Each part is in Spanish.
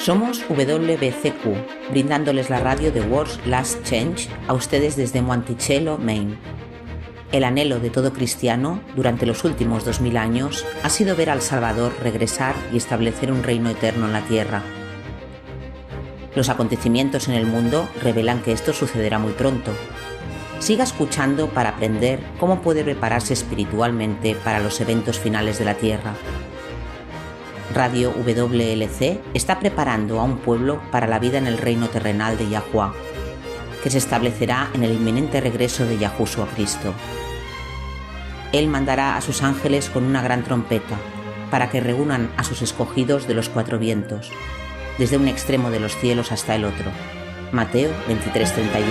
Somos WBCQ, brindándoles la radio de World's Last Change a ustedes desde Monticello, Maine. El anhelo de todo cristiano durante los últimos 2000 años ha sido ver al Salvador regresar y establecer un reino eterno en la tierra. Los acontecimientos en el mundo revelan que esto sucederá muy pronto. Siga escuchando para aprender cómo puede prepararse espiritualmente para los eventos finales de la tierra. Radio WLC está preparando a un pueblo para la vida en el reino terrenal de Yahuwah, que se establecerá en el inminente regreso de Yahushua Cristo. Él mandará a sus ángeles con una gran trompeta, para que reúnan a sus escogidos de los cuatro vientos, desde un extremo de los cielos hasta el otro. Mateo 23:31.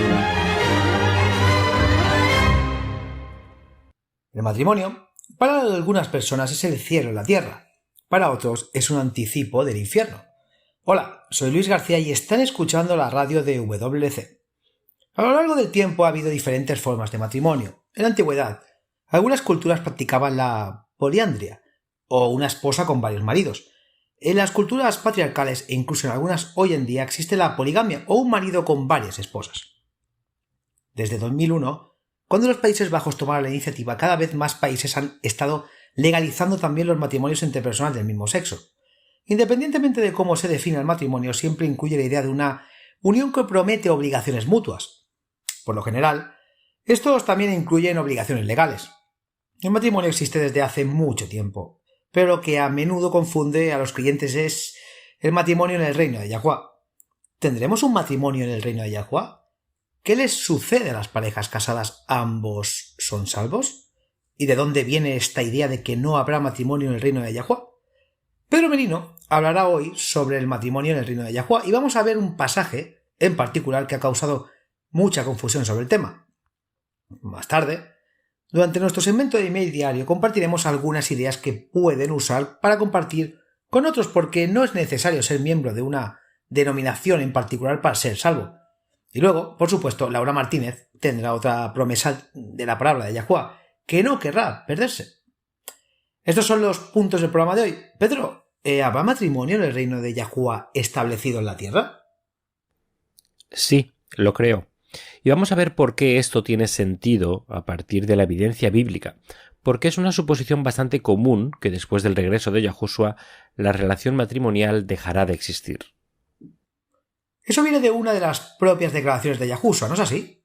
El matrimonio, para algunas personas, es el cielo en la tierra. Para otros es un anticipo del infierno. Hola, soy Luis García y están escuchando la radio de WLC. A lo largo del tiempo ha habido diferentes formas de matrimonio. En la antigüedad, algunas culturas practicaban la poliandria, o una esposa con varios maridos. En las culturas patriarcales e incluso en algunas hoy en día existe la poligamia, o un marido con varias esposas. Desde 2001, cuando los Países Bajos tomaron la iniciativa, cada vez más países han estado legalizando también los matrimonios entre personas del mismo sexo. Independientemente de cómo se define el matrimonio, siempre incluye la idea de una unión que promete obligaciones mutuas. Por lo general, estos también incluyen obligaciones legales. El matrimonio existe desde hace mucho tiempo, pero lo que a menudo confunde a los creyentes es el matrimonio en el reino de Yahuwah. ¿Tendremos un matrimonio en el reino de Yahuwah? ¿Qué les sucede a las parejas casadas? ¿Ambos son salvos? ¿Y de dónde viene esta idea de que no habrá matrimonio en el reino de Yahuwah? Pedro Merino hablará hoy sobre el matrimonio en el reino de Yahuwah y vamos a ver un pasaje en particular que ha causado mucha confusión sobre el tema. Más tarde, durante nuestro segmento de email diario, compartiremos algunas ideas que pueden usar para compartir con otros, porque no es necesario ser miembro de una denominación en particular para ser salvo. Y luego, por supuesto, Laura Martínez tendrá otra promesa de la palabra de Yahuwah que no querrá perderse. Estos son los puntos del programa de hoy. Pedro, ¿habrá matrimonio en el reino de Yahuwah establecido en la tierra? Sí, lo creo. Y vamos a ver por qué esto tiene sentido a partir de la evidencia bíblica, porque es una suposición bastante común que después del regreso de Yahushua la relación matrimonial dejará de existir. Eso viene de una de las propias declaraciones de Yahushua, ¿no es así?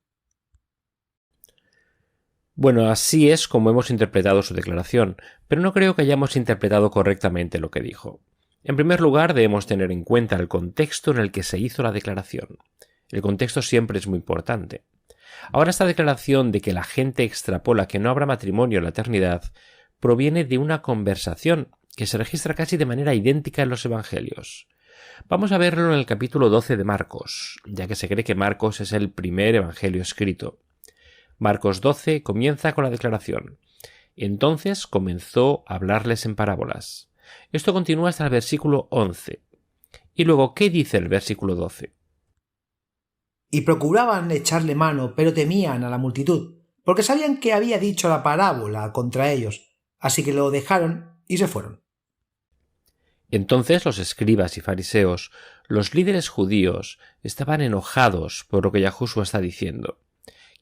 Bueno, así es como hemos interpretado su declaración, pero no creo que hayamos interpretado correctamente lo que dijo. En primer lugar, debemos tener en cuenta el contexto en el que se hizo la declaración. El contexto siempre es muy importante. Ahora, esta declaración de que la gente extrapola que no habrá matrimonio en la eternidad proviene de una conversación que se registra casi de manera idéntica en los evangelios. Vamos a verlo en el capítulo 12 de Marcos, ya que se cree que Marcos es el primer evangelio escrito. Marcos 12 comienza con la declaración: entonces comenzó a hablarles en parábolas. Esto continúa hasta el versículo 11. Y luego, ¿qué dice el versículo 12? Y procuraban echarle mano, pero temían a la multitud, porque sabían que había dicho la parábola contra ellos, así que lo dejaron y se fueron. Entonces los escribas y fariseos, los líderes judíos, estaban enojados por lo que Yahushua está diciendo.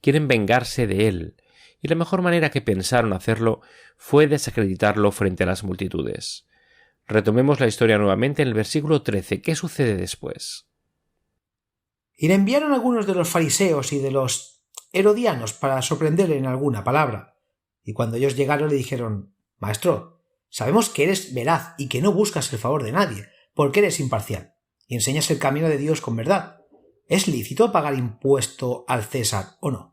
Quieren vengarse de él, y la mejor manera que pensaron hacerlo fue desacreditarlo frente a las multitudes. Retomemos la historia nuevamente en el versículo 13. ¿Qué sucede después? Y le enviaron algunos de los fariseos y de los herodianos para sorprenderle en alguna palabra. Y cuando ellos llegaron le dijeron: Maestro, sabemos que eres veraz y que no buscas el favor de nadie, porque eres imparcial, y enseñas el camino de Dios con verdad. ¿Es lícito pagar impuesto al César o no?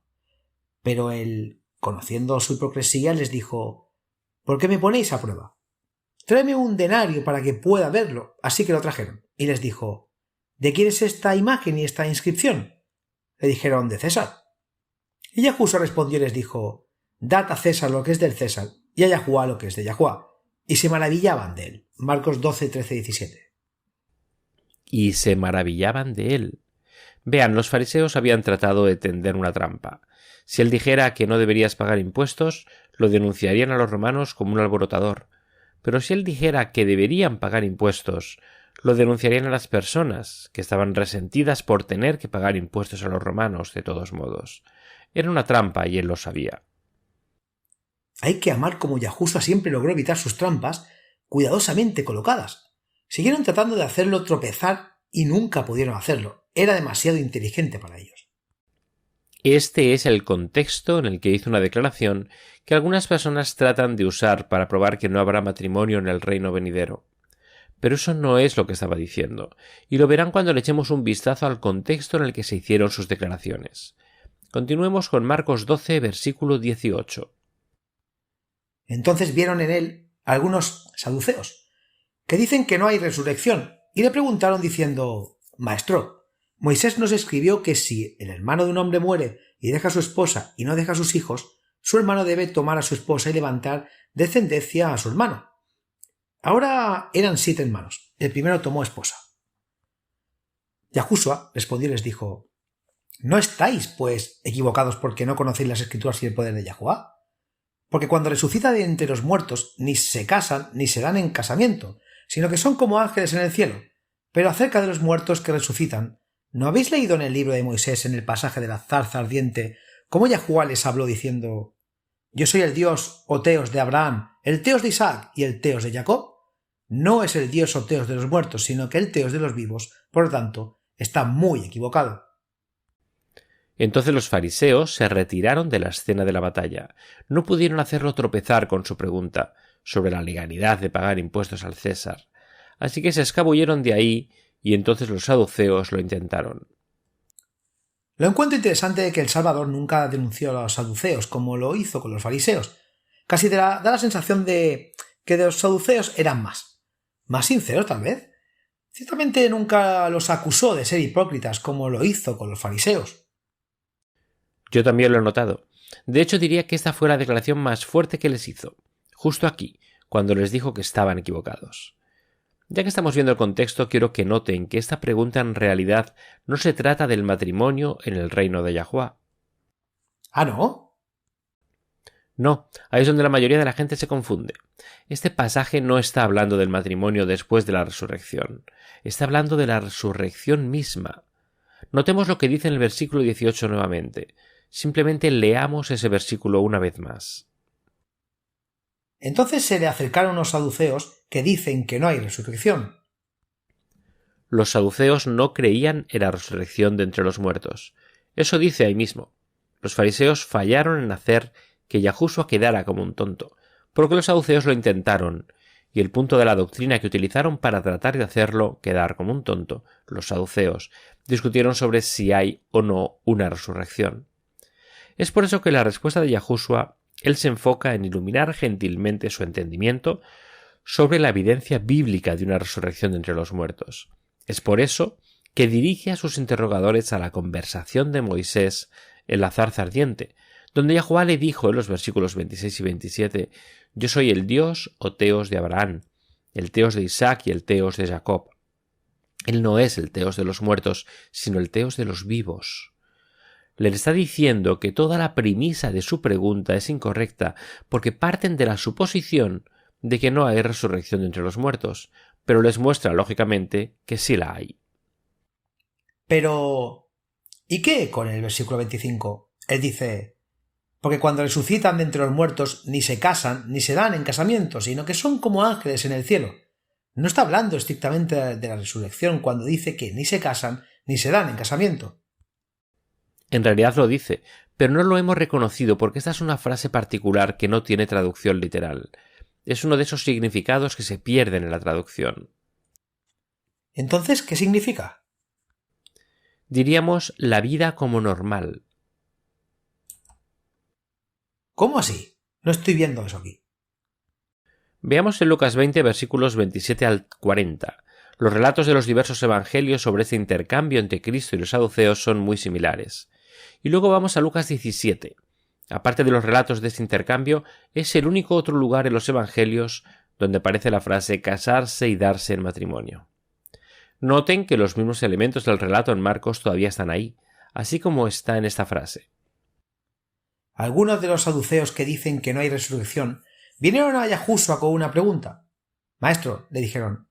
Pero él, conociendo su hipocresía, les dijo: ¿por qué me ponéis a prueba? Tráeme un denario para que pueda verlo. Así que lo trajeron. Y les dijo: ¿de quién es esta imagen y esta inscripción? Le dijeron: de César. Y Yahushua respondió y les dijo: dad a César lo que es del César, y a Yahuwah lo que es de Yahuwah. Y se maravillaban de él. Marcos 12, 13 y 17. Y se maravillaban de él. Vean, los fariseos habían tratado de tender una trampa. Si él dijera que no deberías pagar impuestos, lo denunciarían a los romanos como un alborotador. Pero si él dijera que deberían pagar impuestos, Lo denunciarían a las personas, que estaban resentidas por tener que pagar impuestos a los romanos de todos modos. Era una trampa y él lo sabía. Hay que amar como Yahushua siempre logró evitar sus trampas, cuidadosamente colocadas. Siguieron tratando de hacerlo tropezar y nunca pudieron hacerlo. Era demasiado inteligente para ellos. Este es el contexto en el que hizo una declaración que algunas personas tratan de usar para probar que no habrá matrimonio en el reino venidero. Pero eso no es lo que estaba diciendo, y lo verán cuando le echemos un vistazo al contexto en el que se hicieron sus declaraciones. Continuemos con Marcos 12, versículo 18. Entonces vieron en él algunos saduceos, que dicen que no hay resurrección, y le preguntaron diciendo: Maestro, Moisés nos escribió que si el hermano de un hombre muere y deja a su esposa y no deja a sus hijos, su hermano debe tomar a su esposa y levantar descendencia a su hermano. Ahora eran 7 hermanos. El primero tomó esposa. Yahushua respondió y les dijo: ¿No estáis, pues, equivocados porque no conocéis las Escrituras y el poder de Yahuwah? Porque cuando resucita de entre los muertos, ni se casan ni se dan en casamiento, sino que son como ángeles en el cielo. Pero acerca de los muertos que resucitan, ¿no habéis leído en el libro de Moisés, en el pasaje de la zarza ardiente, cómo Yahuwah les habló diciendo: Yo soy el Dios o Teos de Abraham, el Teos de Isaac y el Teos de Jacob? No es el Dios o Teos de los muertos, sino que el Teos de los vivos. Por lo tanto, está muy equivocado. Entonces los fariseos se retiraron de la escena de la batalla. No pudieron hacerlo tropezar con su pregunta sobre la legalidad de pagar impuestos al César. Así que se escabulleron de ahí y entonces los saduceos lo intentaron. Lo encuentro interesante que el Salvador nunca denunció a los saduceos como lo hizo con los fariseos. Casi da la sensación de que de los saduceos eran más sinceros tal vez. Ciertamente nunca los acusó de ser hipócritas como lo hizo con los fariseos. Yo también lo he notado. De hecho, diría que esta fue la declaración más fuerte que les hizo, justo aquí, cuando les dijo que estaban equivocados. Ya que estamos viendo el contexto, quiero que noten que esta pregunta en realidad no se trata del matrimonio en el reino de Yahuwah. ¿Ah, no? No, ahí es donde la mayoría de la gente se confunde. Este pasaje no está hablando del matrimonio después de la resurrección. Está hablando de la resurrección misma. Notemos lo que dice en el versículo 18 nuevamente. Simplemente leamos ese versículo una vez más. Entonces se le acercaron unos saduceos que dicen que no hay resurrección. Los saduceos no creían en la resurrección de entre los muertos. Eso dice ahí mismo. Los fariseos fallaron en hacer que Yahushua quedara como un tonto, porque los saduceos lo intentaron, y el punto de la doctrina que utilizaron para tratar de hacerlo quedar como un tonto, los saduceos, discutieron sobre si hay o no una resurrección. Es por eso que la respuesta de Yahushua, él se enfoca en iluminar gentilmente su entendimiento sobre la evidencia bíblica de una resurrección de entre los muertos. Es por eso que dirige a sus interrogadores a la conversación de Moisés en la zarza ardiente, donde Yahuwah le dijo en los versículos 26 y 27: Yo soy el Dios o Teos de Abraham, el Teos de Isaac y el Teos de Jacob. Él no es el Teos de los muertos, sino el Teos de los vivos. Le está diciendo que toda la premisa de su pregunta es incorrecta porque parten de la suposición de que no hay resurrección de entre los muertos, pero les muestra lógicamente que sí la hay. Pero, ¿y qué con el versículo 25? Él dice: porque cuando resucitan de entre los muertos ni se casan ni se dan en casamiento, sino que son como ángeles en el cielo. No está hablando estrictamente de la resurrección cuando dice que ni se casan ni se dan en casamiento. En realidad lo dice, pero no lo hemos reconocido porque esta es una frase particular que no tiene traducción literal. Es uno de esos significados que se pierden en la traducción. ¿Entonces qué significa? Diríamos la vida como normal. ¿Cómo así? No estoy viendo eso aquí. Veamos en Lucas 20, versículos 27 al 40. Los relatos de los diversos evangelios sobre este intercambio entre Cristo y los saduceos son muy similares. Y luego vamos a Lucas 17. Aparte de los relatos de este intercambio, es el único otro lugar en los evangelios donde aparece la frase casarse y darse en matrimonio. Noten que los mismos elementos del relato en Marcos todavía están ahí, así como está en esta frase. Algunos de los saduceos que dicen que no hay resurrección vinieron a Yahushua con una pregunta. Maestro, le dijeron,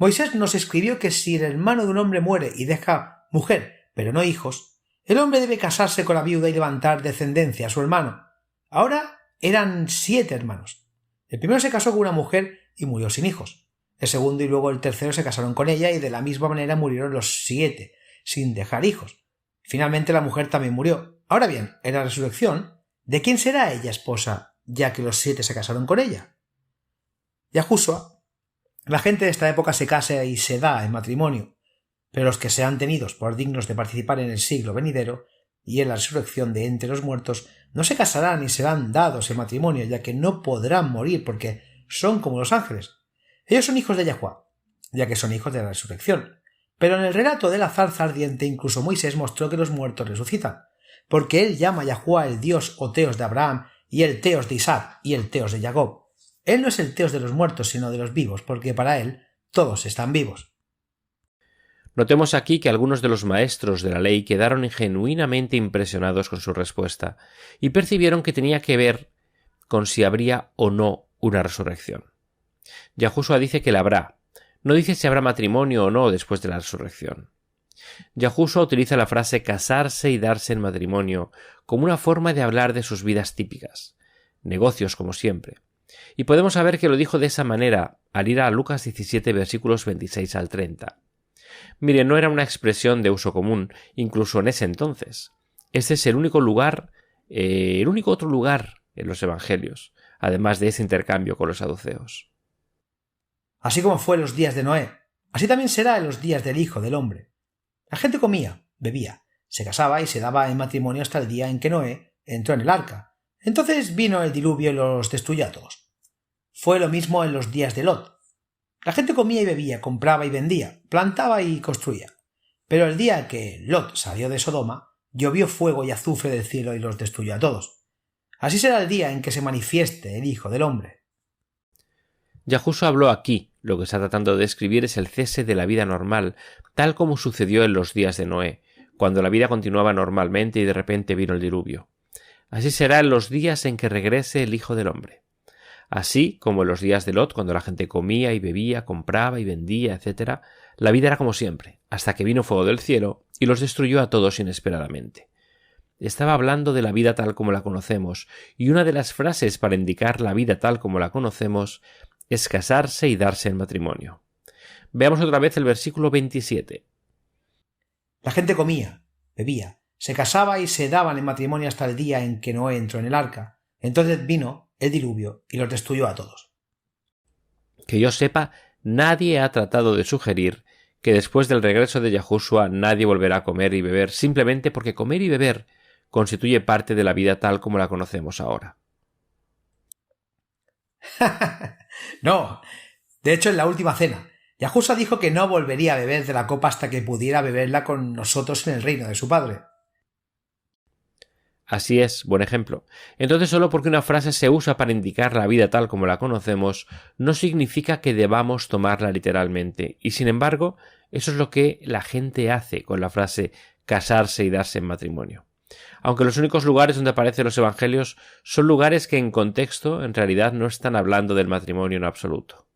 Moisés nos escribió que si el hermano de un hombre muere y deja mujer, pero no hijos, el hombre debe casarse con la viuda y levantar descendencia a su hermano. Ahora eran 7 hermanos. El primero se casó con una mujer y murió sin hijos. El segundo y luego el tercero se casaron con ella y de la misma manera murieron los 7, sin dejar hijos. Finalmente la mujer también murió. Ahora bien, en la resurrección, ¿de quién será ella esposa, ya que los 7 se casaron con ella? Yahushua, la gente de esta época se casa y se da en matrimonio, pero los que sean tenidos por dignos de participar en el siglo venidero y en la resurrección de entre los muertos no se casarán ni serán dados en matrimonio, ya que no podrán morir porque son como los ángeles. Ellos son hijos de Yahuwah, ya que son hijos de la resurrección. Pero en el relato de la zarza ardiente incluso Moisés mostró que los muertos resucitan, porque él llama a Yahuwah el Dios o Teos de Abraham y el Teos de Isaac y el Teos de Jacob. Él no es el Teos de los muertos sino de los vivos, porque para él todos están vivos. Notemos aquí que algunos de los maestros de la ley quedaron genuinamente impresionados con su respuesta y percibieron que tenía que ver con si habría o no una resurrección. Yahushua dice que la habrá, no dice si habrá matrimonio o no después de la resurrección. Yahushua utiliza la frase casarse y darse en matrimonio como una forma de hablar de sus vidas típicas, negocios como siempre. Y podemos saber que lo dijo de esa manera al ir a Lucas 17 versículos 26 al 30. Mire, no era una expresión de uso común, incluso en ese entonces. Este es el único otro lugar en los evangelios, además de ese intercambio con los saduceos. Así como fue en los días de Noé, así también será en los días del Hijo del Hombre. La gente comía, bebía, se casaba y se daba en matrimonio hasta el día en que Noé entró en el arca. Entonces vino el diluvio y los destruyó a todos. Fue lo mismo en los días de Lot. La gente comía y bebía, compraba y vendía, plantaba y construía. Pero el día que Lot salió de Sodoma, llovió fuego y azufre del cielo y los destruyó a todos. Así será el día en que se manifieste el Hijo del Hombre. Yahushua habló aquí. Lo que está tratando de describir es el cese de la vida normal, tal como sucedió en los días de Noé, cuando la vida continuaba normalmente y de repente vino el diluvio. Así será en los días en que regrese el Hijo del Hombre. Así como en los días de Lot, cuando la gente comía y bebía, compraba y vendía, etc., la vida era como siempre, hasta que vino fuego del cielo y los destruyó a todos inesperadamente. Estaba hablando de la vida tal como la conocemos, y una de las frases para indicar la vida tal como la conocemos es casarse y darse en matrimonio. Veamos otra vez el versículo 27. La gente comía, bebía, se casaba y se daban en matrimonio hasta el día en que Noé entró en el arca. Entonces vino el diluvio y los destruyó a todos. Que yo sepa, nadie ha tratado de sugerir que después del regreso de Yahushua nadie volverá a comer y beber simplemente porque comer y beber constituye parte de la vida tal como la conocemos ahora. No, de hecho en la última cena, Yahushua dijo que no volvería a beber de la copa hasta que pudiera beberla con nosotros en el reino de su Padre. Así es, buen ejemplo. Entonces, solo porque una frase se usa para indicar la vida tal como la conocemos, no significa que debamos tomarla literalmente. Y sin embargo, eso es lo que la gente hace con la frase casarse y darse en matrimonio. Aunque los únicos lugares donde aparecen los evangelios son lugares que en contexto en realidad no están hablando del matrimonio en absoluto.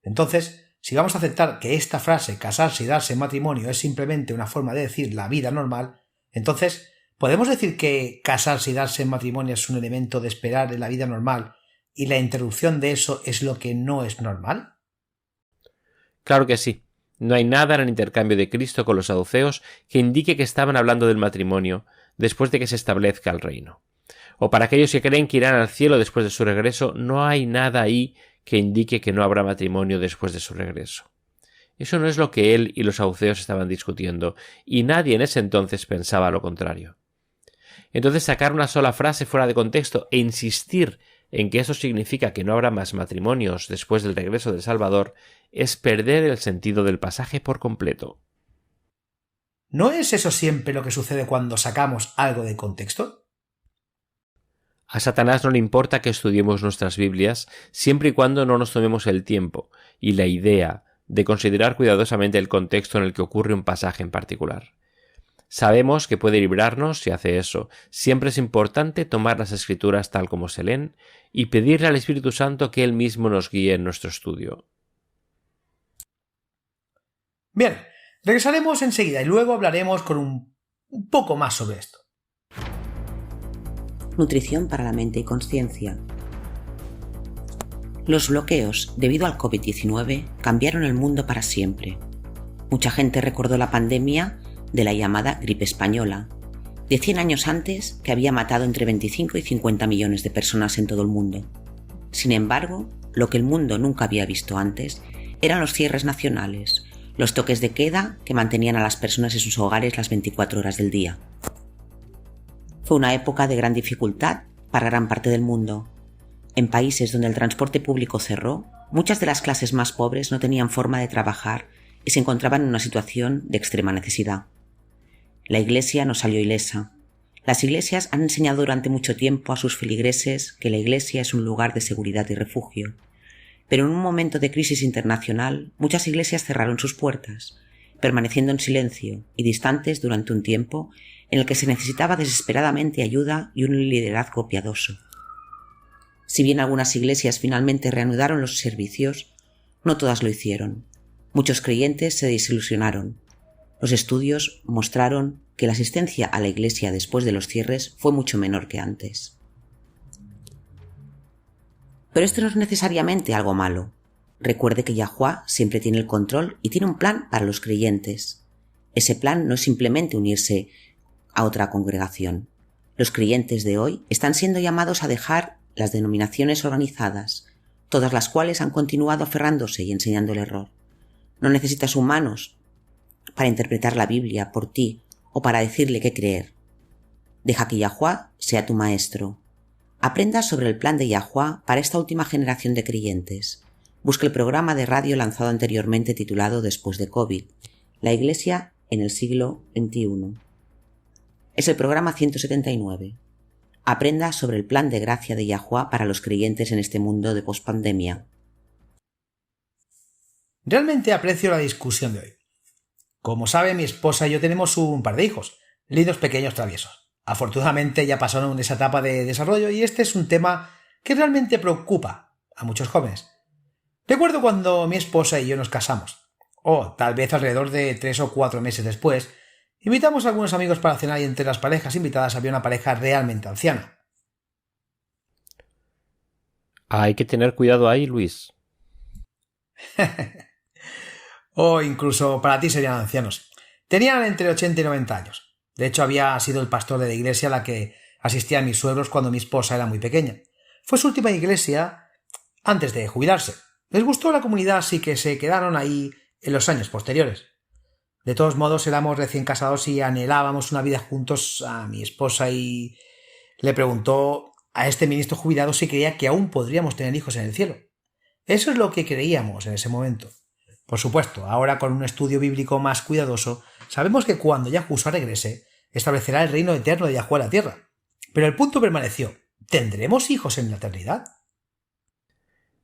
Entonces, si vamos a aceptar que esta frase casarse y darse en matrimonio es simplemente una forma de decir la vida normal, entonces ¿podemos decir que casarse y darse en matrimonio es un elemento de esperar en la vida normal y la interrupción de eso es lo que no es normal? Claro que sí. No hay nada en el intercambio de Cristo con los saduceos que indique que estaban hablando del matrimonio después de que se establezca el reino. O para aquellos que creen que irán al cielo después de su regreso, no hay nada ahí que indique que no habrá matrimonio después de su regreso. Eso no es lo que él y los saduceos estaban discutiendo, y nadie en ese entonces pensaba lo contrario. Entonces sacar una sola frase fuera de contexto e insistir en que eso significa que no habrá más matrimonios después del regreso del Salvador es perder el sentido del pasaje por completo. ¿No es eso siempre lo que sucede cuando sacamos algo de contexto? A Satanás no le importa que estudiemos nuestras Biblias siempre y cuando no nos tomemos el tiempo y la idea de considerar cuidadosamente el contexto en el que ocurre un pasaje en particular. Sabemos que puede librarnos si hace eso. Siempre es importante tomar las Escrituras tal como se leen y pedirle al Espíritu Santo que Él mismo nos guíe en nuestro estudio. Bien, regresaremos enseguida y luego hablaremos con un poco más sobre esto. Nutrición para la mente y conciencia. Los bloqueos debido al COVID-19 cambiaron el mundo para siempre. Mucha gente recordó la pandemia de la llamada gripe española, de 100 años antes, que había matado entre 25 y 50 millones de personas en todo el mundo. Sin embargo, lo que el mundo nunca había visto antes eran los cierres nacionales, los toques de queda que mantenían a las personas en sus hogares las 24 horas del día. Fue una época de gran dificultad para gran parte del mundo. En países donde el transporte público cerró, muchas de las clases más pobres no tenían forma de trabajar y se encontraban en una situación de extrema necesidad. La Iglesia no salió ilesa. Las iglesias han enseñado durante mucho tiempo a sus feligreses que la Iglesia es un lugar de seguridad y refugio. Pero en un momento de crisis internacional, muchas iglesias cerraron sus puertas, permaneciendo en silencio y distantes durante un tiempo en el que se necesitaba desesperadamente ayuda y un liderazgo piadoso. Si bien algunas iglesias finalmente reanudaron los servicios, no todas lo hicieron. Muchos creyentes se desilusionaron. Los estudios mostraron que la asistencia a la iglesia después de los cierres fue mucho menor que antes. Pero esto no es necesariamente algo malo. Recuerde que Yahuwah siempre tiene el control y tiene un plan para los creyentes. Ese plan no es simplemente unirse a otra congregación. Los creyentes de hoy están siendo llamados a dejar las denominaciones organizadas, todas las cuales han continuado aferrándose y enseñando el error. No necesitas humanos para interpretar la Biblia por ti o para decirle qué creer. Deja que Yahuwah sea tu maestro. Aprenda sobre el plan de Yahuwah para esta última generación de creyentes. Busque el programa de radio lanzado anteriormente titulado Después de COVID, la Iglesia en el siglo XXI. Es el programa 179. Aprenda sobre el plan de gracia de Yahuwah para los creyentes en este mundo de pospandemia. Realmente aprecio la discusión de hoy. Como sabe, mi esposa y yo tenemos un par de hijos, lindos pequeños traviesos. Afortunadamente ya pasaron esa etapa de desarrollo y este es un tema que realmente preocupa a muchos jóvenes. Recuerdo cuando mi esposa y yo nos casamos, o tal vez alrededor de 3 o 4 meses después, invitamos a algunos amigos para cenar y entre las parejas invitadas había una pareja realmente anciana. Hay que tener cuidado ahí, Luis. O incluso para ti serían ancianos. Tenían entre 80 y 90 años. De hecho, había sido el pastor de la iglesia a la que asistía a mis suegros cuando mi esposa era muy pequeña. Fue su última iglesia antes de jubilarse. Les gustó la comunidad, así que se quedaron ahí en los años posteriores. De todos modos, éramos recién casados y anhelábamos una vida juntos a mi esposa y le preguntó a este ministro jubilado si creía que aún podríamos tener hijos en el cielo. Eso es lo que creíamos en ese momento. Por supuesto, ahora con un estudio bíblico más cuidadoso, sabemos que cuando Yahushua regrese, establecerá el reino eterno de Yahuwah en la tierra. Pero el punto permaneció: ¿tendremos hijos en la eternidad?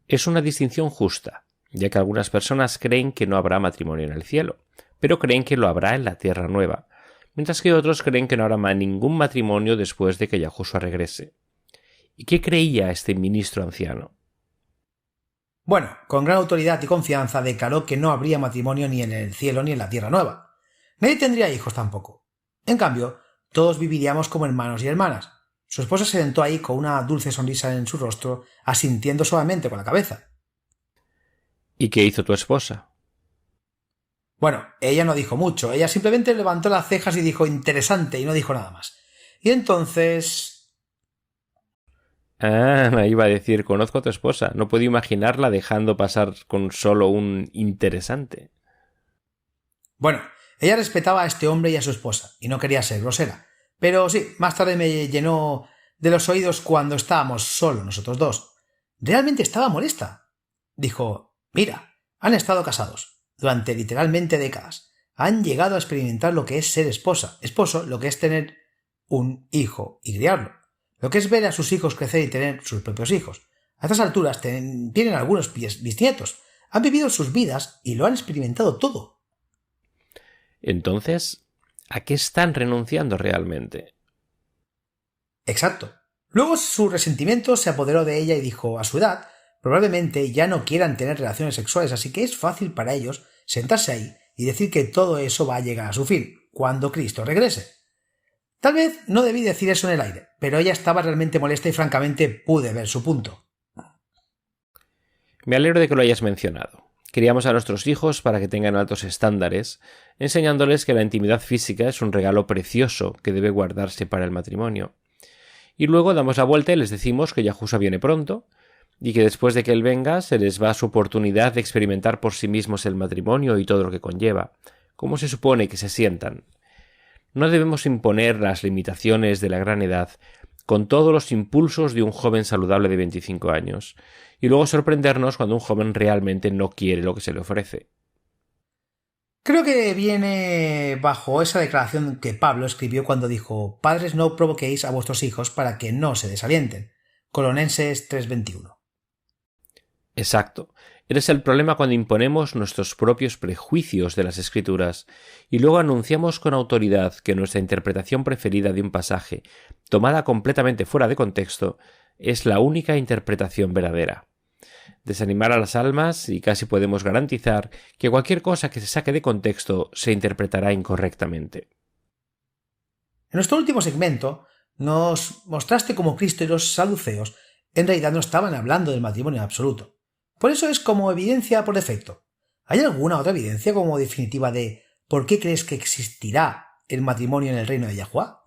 Es una distinción justa, ya que algunas personas creen que no habrá matrimonio en el cielo, pero creen que lo habrá en la tierra nueva, mientras que otros creen que no habrá ningún matrimonio después de que Yahushua regrese. ¿Y qué creía este ministro anciano? Bueno, con gran autoridad y confianza declaró que no habría matrimonio ni en el cielo ni en la tierra nueva. Nadie tendría hijos tampoco. En cambio, todos viviríamos como hermanos y hermanas. Su esposa se sentó ahí con una dulce sonrisa en su rostro, asintiendo suavemente con la cabeza. ¿Y qué hizo tu esposa? Bueno, ella no dijo mucho. Ella simplemente levantó las cejas y dijo interesante y no dijo nada más. Y entonces... Me iba a decir, conozco a tu esposa. No puedo imaginarla dejando pasar con solo un interesante. Bueno, ella respetaba a este hombre y a su esposa, y no quería ser grosera. Pero sí, más tarde me llenó de los oídos cuando estábamos solo nosotros dos. Realmente estaba molesta. Dijo, mira, han estado casados durante literalmente décadas. Han llegado a experimentar lo que es ser esposo lo que es tener un hijo y criarlo. Lo que es ver a sus hijos crecer y tener sus propios hijos. A estas alturas tienen algunos bisnietos. Han vivido sus vidas y lo han experimentado todo. Entonces, ¿a qué están renunciando realmente? Exacto. Luego su resentimiento se apoderó de ella y dijo, a su edad, probablemente ya no quieran tener relaciones sexuales, así que es fácil para ellos sentarse ahí y decir que todo eso va a llegar a su fin, cuando Cristo regrese. Tal vez no debí decir eso en el aire, pero ella estaba realmente molesta y francamente pude ver su punto. Me alegro de que lo hayas mencionado. Criamos a nuestros hijos para que tengan altos estándares, enseñándoles que la intimidad física es un regalo precioso que debe guardarse para el matrimonio. Y luego damos la vuelta y les decimos que Yahushua viene pronto, y que después de que él venga se les va su oportunidad de experimentar por sí mismos el matrimonio y todo lo que conlleva, como se supone que se sientan. No debemos imponer las limitaciones de la gran edad con todos los impulsos de un joven saludable de 25 años, y luego sorprendernos cuando un joven realmente no quiere lo que se le ofrece. Creo que viene bajo esa declaración que Pablo escribió cuando dijo: «Padres, no provoquéis a vuestros hijos para que no se desalienten». Colosenses 3:21. Exacto. Eres el problema cuando imponemos nuestros propios prejuicios de las Escrituras y luego anunciamos con autoridad que nuestra interpretación preferida de un pasaje, tomada completamente fuera de contexto, es la única interpretación verdadera. Desanimar a las almas y casi podemos garantizar que cualquier cosa que se saque de contexto se interpretará incorrectamente. En nuestro último segmento nos mostraste cómo Cristo y los saduceos en realidad no estaban hablando del matrimonio en absoluto. Por eso es como evidencia por defecto. ¿Hay alguna otra evidencia como definitiva de por qué crees que existirá el matrimonio en el reino de Yahuwah?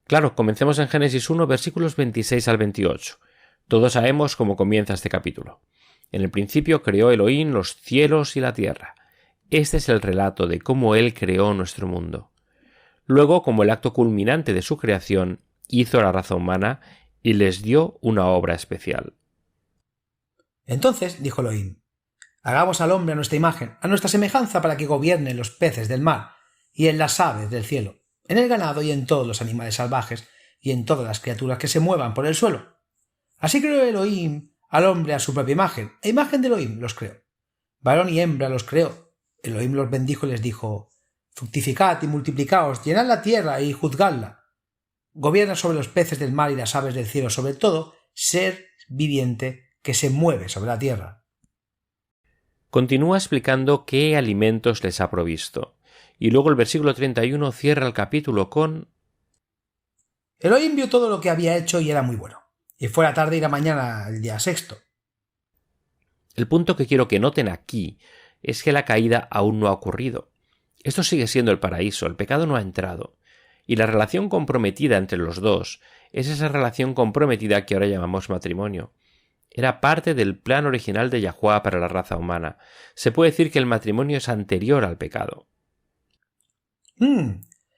Claro, comencemos en Génesis 1, versículos 26 al 28. Todos sabemos cómo comienza este capítulo. En el principio creó Elohim los cielos y la tierra. Este es el relato de cómo él creó nuestro mundo. Luego, como el acto culminante de su creación, hizo la raza humana y les dio una obra especial. Entonces dijo Elohim: «Hagamos al hombre a nuestra imagen, a nuestra semejanza, para que gobierne en los peces del mar, y en las aves del cielo, en el ganado y en todos los animales salvajes, y en todas las criaturas que se muevan por el suelo». Así creó Elohim al hombre a su propia imagen, a imagen de Elohim los creó. Varón y hembra los creó. Elohim los bendijo y les dijo: «Fructificad y multiplicaos, llenad la tierra y juzgadla. Gobierna sobre los peces del mar y las aves del cielo, sobre todo ser viviente que se mueve sobre la tierra». Continúa explicando qué alimentos les ha provisto, y luego el versículo 31 cierra el capítulo con: Elohim vio todo lo que había hecho y era muy bueno, y fue la tarde y la mañana el día sexto. El punto que quiero que noten aquí es que la caída aún no ha ocurrido. Esto sigue siendo el paraíso, el pecado no ha entrado, y la relación comprometida entre los dos es esa relación comprometida que ahora llamamos matrimonio. Era parte del plan original de Yahuwah para la raza humana. Se puede decir que el matrimonio es anterior al pecado.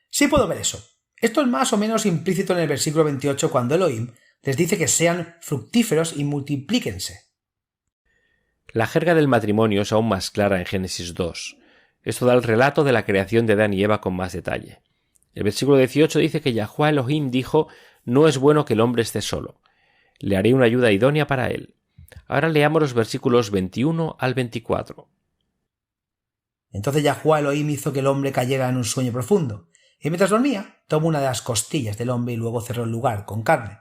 Sí puedo ver eso. Esto es más o menos implícito en el versículo 28 cuando Elohim les dice que sean fructíferos y multiplíquense. La jerga del matrimonio es aún más clara en Génesis 2. Esto da el relato de la creación de Adán y Eva con más detalle. El versículo 18 dice que Yahuwah Elohim dijo: «No es bueno que el hombre esté solo. Le haré una ayuda idónea para él». Ahora leamos los versículos 21 al 24. Entonces Yahuwah Elohim hizo que el hombre cayera en un sueño profundo, y mientras dormía, tomó una de las costillas del hombre y luego cerró el lugar con carne.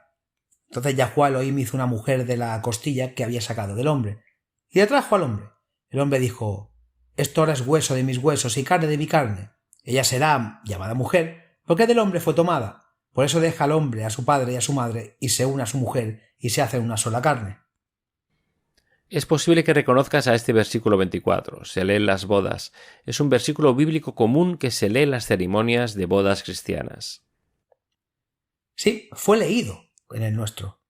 Entonces Yahuwah Elohim hizo una mujer de la costilla que había sacado del hombre, y la trajo al hombre. El hombre dijo: «Esto ahora es hueso de mis huesos y carne de mi carne. Ella será llamada mujer, porque del hombre fue tomada. Por eso deja al hombre a su padre y a su madre, y se une a su mujer, y se hacen una sola carne». Es posible que reconozcas a este versículo 24. Se lee en las bodas. Es un versículo bíblico común que se lee en las ceremonias de bodas cristianas. Sí, fue leído en el nuestro.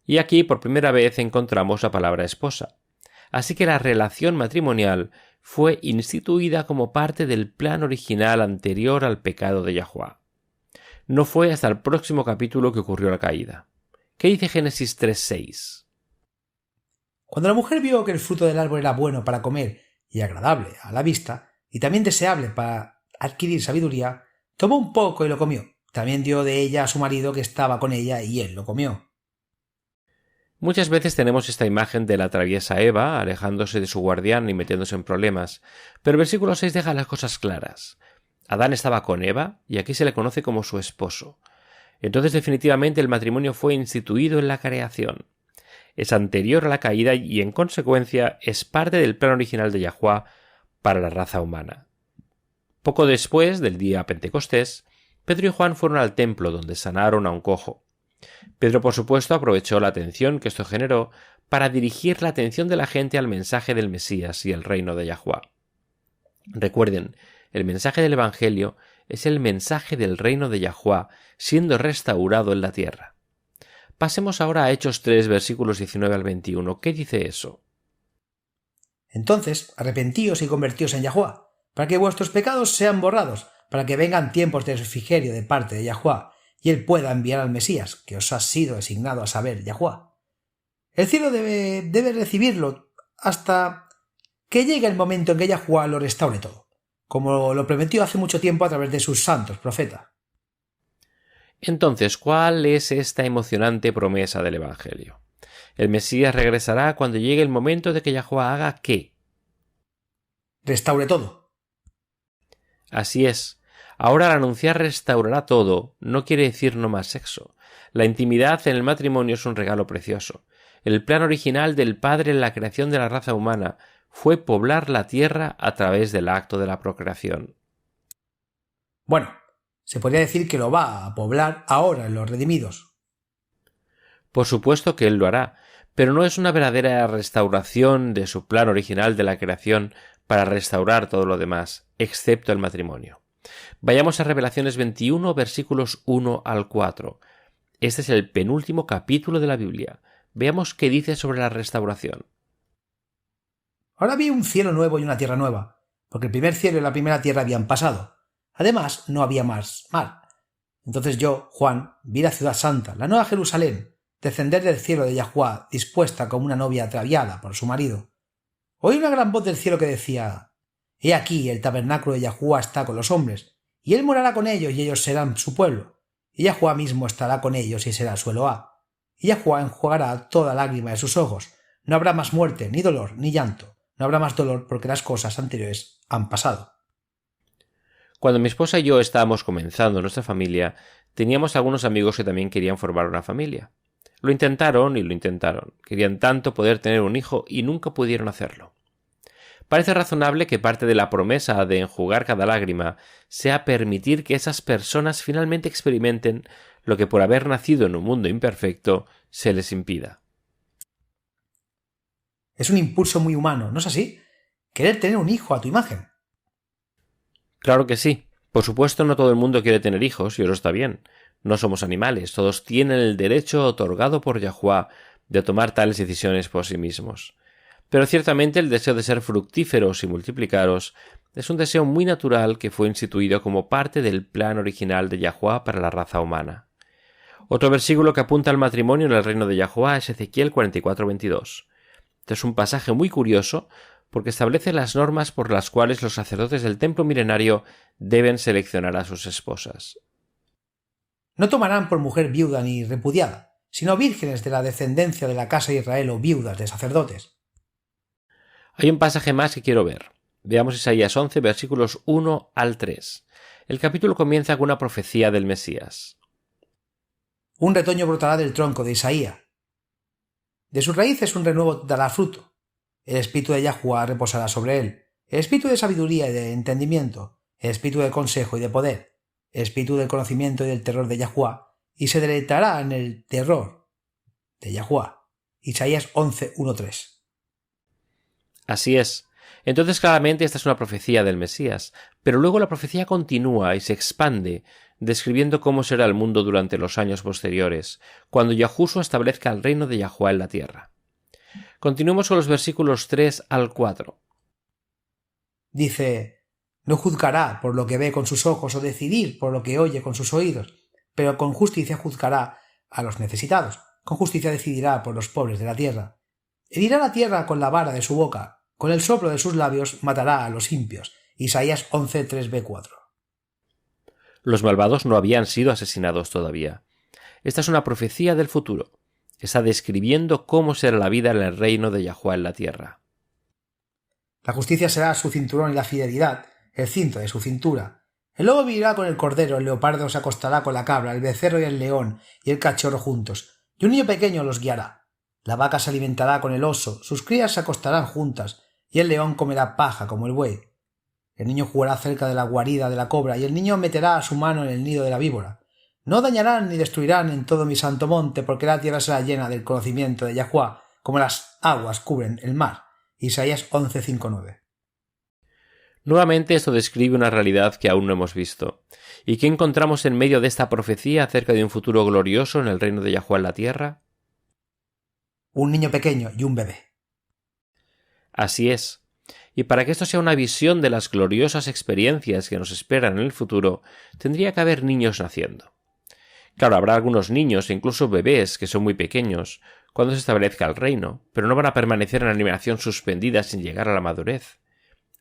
Y aquí por primera vez encontramos la palabra esposa. Así que la relación matrimonial fue instituida como parte del plan original anterior al pecado de Yahuwah. No fue hasta el próximo capítulo que ocurrió la caída. ¿Qué dice Génesis 3:6? Cuando la mujer vio que el fruto del árbol era bueno para comer y agradable a la vista, y también deseable para adquirir sabiduría, tomó un poco y lo comió. También dio de ella a su marido que estaba con ella, y él lo comió. Muchas veces tenemos esta imagen de la traviesa Eva alejándose de su guardián y metiéndose en problemas, pero el versículo 6 deja las cosas claras. Adán estaba con Eva y aquí se le conoce como su esposo. Entonces definitivamente el matrimonio fue instituido en la creación. Es anterior a la caída y en consecuencia es parte del plan original de Yahuwah para la raza humana. Poco después del día Pentecostés, Pedro y Juan fueron al templo donde sanaron a un cojo. Pedro, por supuesto, aprovechó la atención que esto generó para dirigir la atención de la gente al mensaje del Mesías y el reino de Yahuwah. Recuerden, el mensaje del Evangelio es el mensaje del reino de Yahuwah siendo restaurado en la tierra. Pasemos ahora a Hechos 3, versículos 19 al 21. ¿Qué dice eso? Entonces, arrepentíos y convertíos en Yahuwah, para que vuestros pecados sean borrados, para que vengan tiempos de refrigerio de parte de Yahuwah, y él pueda enviar al Mesías, que os ha sido designado a saber, Yahuwah. El cielo debe recibirlo hasta que llegue el momento en que Yahuwah lo restaure todo, como lo prometió hace mucho tiempo a través de sus santos profetas. Entonces, ¿cuál es esta emocionante promesa del Evangelio? El Mesías regresará cuando llegue el momento de que Yahuwah haga ¿qué? Restaure todo. Así es. Ahora al anunciar restaurará todo, no quiere decir no más sexo. La intimidad en el matrimonio es un regalo precioso. El plan original del Padre en la creación de la raza humana fue poblar la tierra a través del acto de la procreación. Bueno, se podría decir que lo va a poblar ahora en los redimidos. Por supuesto que Él lo hará, pero no es una verdadera restauración de su plan original de la creación para restaurar todo lo demás, excepto el matrimonio. Vayamos a Revelaciones 21, versículos 1 al 4. Este es el penúltimo capítulo de la Biblia. Veamos qué dice sobre la restauración. Ahora vi un cielo nuevo y una tierra nueva, porque el primer cielo y la primera tierra habían pasado. Además, no había más mar. Entonces yo, Juan, vi la ciudad santa, la nueva Jerusalén, descender del cielo de Yahuwah, dispuesta como una novia ataviada por su marido. Oí una gran voz del cielo que decía: He aquí, el tabernáculo de Yahuwah está con los hombres, y él morará con ellos, y ellos serán su pueblo. Y Yahuwah mismo estará con ellos, y será su Eloá. Y Yahuwah enjuagará toda lágrima de sus ojos. No habrá más muerte, ni dolor, ni llanto. No habrá más dolor, porque las cosas anteriores han pasado. Cuando mi esposa y yo estábamos comenzando nuestra familia, teníamos algunos amigos que también querían formar una familia. Lo intentaron y lo intentaron. Querían tanto poder tener un hijo y nunca pudieron hacerlo. Parece razonable que parte de la promesa de enjugar cada lágrima sea permitir que esas personas finalmente experimenten lo que por haber nacido en un mundo imperfecto se les impida. Es un impulso muy humano, ¿no es así? Querer tener un hijo a tu imagen. Claro que sí. Por supuesto, no todo el mundo quiere tener hijos, y eso está bien. No somos animales, todos tienen el derecho otorgado por Yahuwah de tomar tales decisiones por sí mismos. Pero ciertamente el deseo de ser fructíferos y multiplicaros es un deseo muy natural que fue instituido como parte del plan original de Yahuwah para la raza humana. Otro versículo que apunta al matrimonio en el reino de Yahuwah es Ezequiel 44:22. Este es un pasaje muy curioso porque establece las normas por las cuales los sacerdotes del templo milenario deben seleccionar a sus esposas. No tomarán por mujer viuda ni repudiada, sino vírgenes de la descendencia de la casa de Israel o viudas de sacerdotes. Hay un pasaje más que quiero ver. Veamos Isaías 11, versículos 1 al 3. El capítulo comienza con una profecía del Mesías. Un retoño brotará del tronco de Isaías. De sus raíces un renuevo dará fruto. El espíritu de Yahuwah reposará sobre él, el espíritu de sabiduría y de entendimiento, el espíritu de consejo y de poder, el espíritu del conocimiento y del terror de Yahuwah, y se deleitará en el terror de Yahuwah. Isaías 11, 1-3. Así es. Entonces claramente esta es una profecía del Mesías, pero luego la profecía continúa y se expande, describiendo cómo será el mundo durante los años posteriores, cuando Yahushua establezca el reino de Yahuwah en la tierra. Continuemos con los versículos 3 al 4. Dice: No juzgará por lo que ve con sus ojos o decidir por lo que oye con sus oídos, pero con justicia juzgará a los necesitados, con justicia decidirá por los pobres de la tierra. Herirá la tierra con la vara de su boca, con el soplo de sus labios matará a los impios. Isaías 11, 3b-4. Los malvados no habían sido asesinados todavía. Esta es una profecía del futuro. Está describiendo cómo será la vida en el reino de Yahuwah en la tierra. La justicia será su cinturón y la fidelidad, el cinto de su cintura. El lobo vivirá con el cordero, el leopardo se acostará con la cabra, el becerro y el león y el cachorro juntos, y un niño pequeño los guiará. La vaca se alimentará con el oso, sus crías se acostarán juntas, y el león comerá paja como el buey. El niño jugará cerca de la guarida de la cobra y el niño meterá su mano en el nido de la víbora. No dañarán ni destruirán en todo mi santo monte, porque la tierra será llena del conocimiento de Yahuwah, como las aguas cubren el mar. Isaías 11:5-9. Nuevamente esto describe una realidad que aún no hemos visto. ¿Y qué encontramos en medio de esta profecía acerca de un futuro glorioso en el reino de Yahuwah en la tierra? Un niño pequeño y un bebé. Así es. Y para que esto sea una visión de las gloriosas experiencias que nos esperan en el futuro, tendría que haber niños naciendo. Claro, habrá algunos niños e incluso bebés que son muy pequeños cuando se establezca el reino, pero no van a permanecer en animación suspendida sin llegar a la madurez.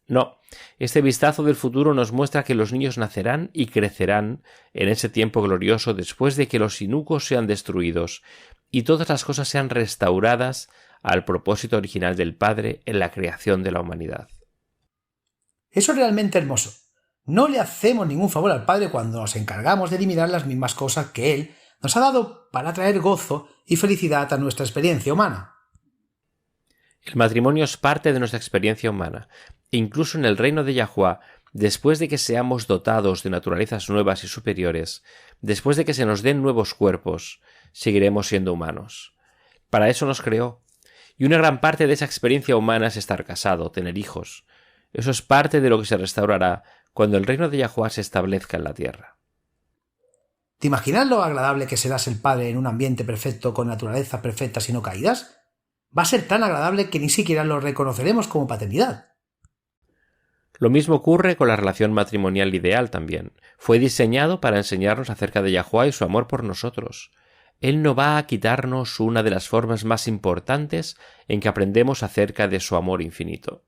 No, este vistazo del futuro nos muestra que los niños nacerán y crecerán en ese tiempo glorioso después de que los inucos sean destruidos y todas las cosas sean restauradas al propósito original del Padre en la creación de la humanidad. Eso es realmente hermoso. No le hacemos ningún favor al Padre cuando nos encargamos de eliminar las mismas cosas que Él nos ha dado para traer gozo y felicidad a nuestra experiencia humana. El matrimonio es parte de nuestra experiencia humana. Incluso en el reino de Yahuwah, después de que seamos dotados de naturalezas nuevas y superiores, después de que se nos den nuevos cuerpos, seguiremos siendo humanos. Para eso nos creó. Y una gran parte de esa experiencia humana es estar casado, tener hijos. Eso es parte de lo que se restaurará cuando el reino de Yahuwah se establezca en la tierra. ¿Te imaginas lo agradable que será ser padre en un ambiente perfecto con naturalezas perfectas y no caídas? Va a ser tan agradable que ni siquiera lo reconoceremos como paternidad. Lo mismo ocurre con la relación matrimonial ideal también. Fue diseñado para enseñarnos acerca de Yahuwah y su amor por nosotros. Él no va a quitarnos una de las formas más importantes en que aprendemos acerca de su amor infinito.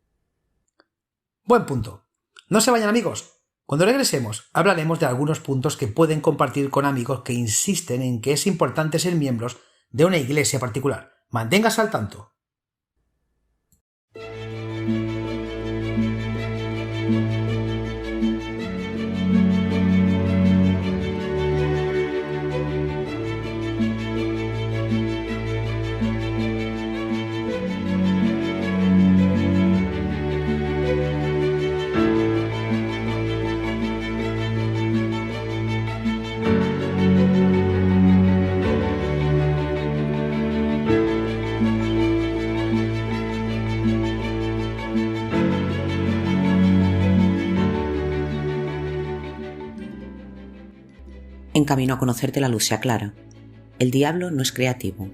Buen punto. No se vayan, amigos. Cuando regresemos, hablaremos de algunos puntos que pueden compartir con amigos que insisten en que es importante ser miembros de una iglesia particular. Manténgase al tanto. En camino a conocerte la luz se aclara. El diablo no es creativo.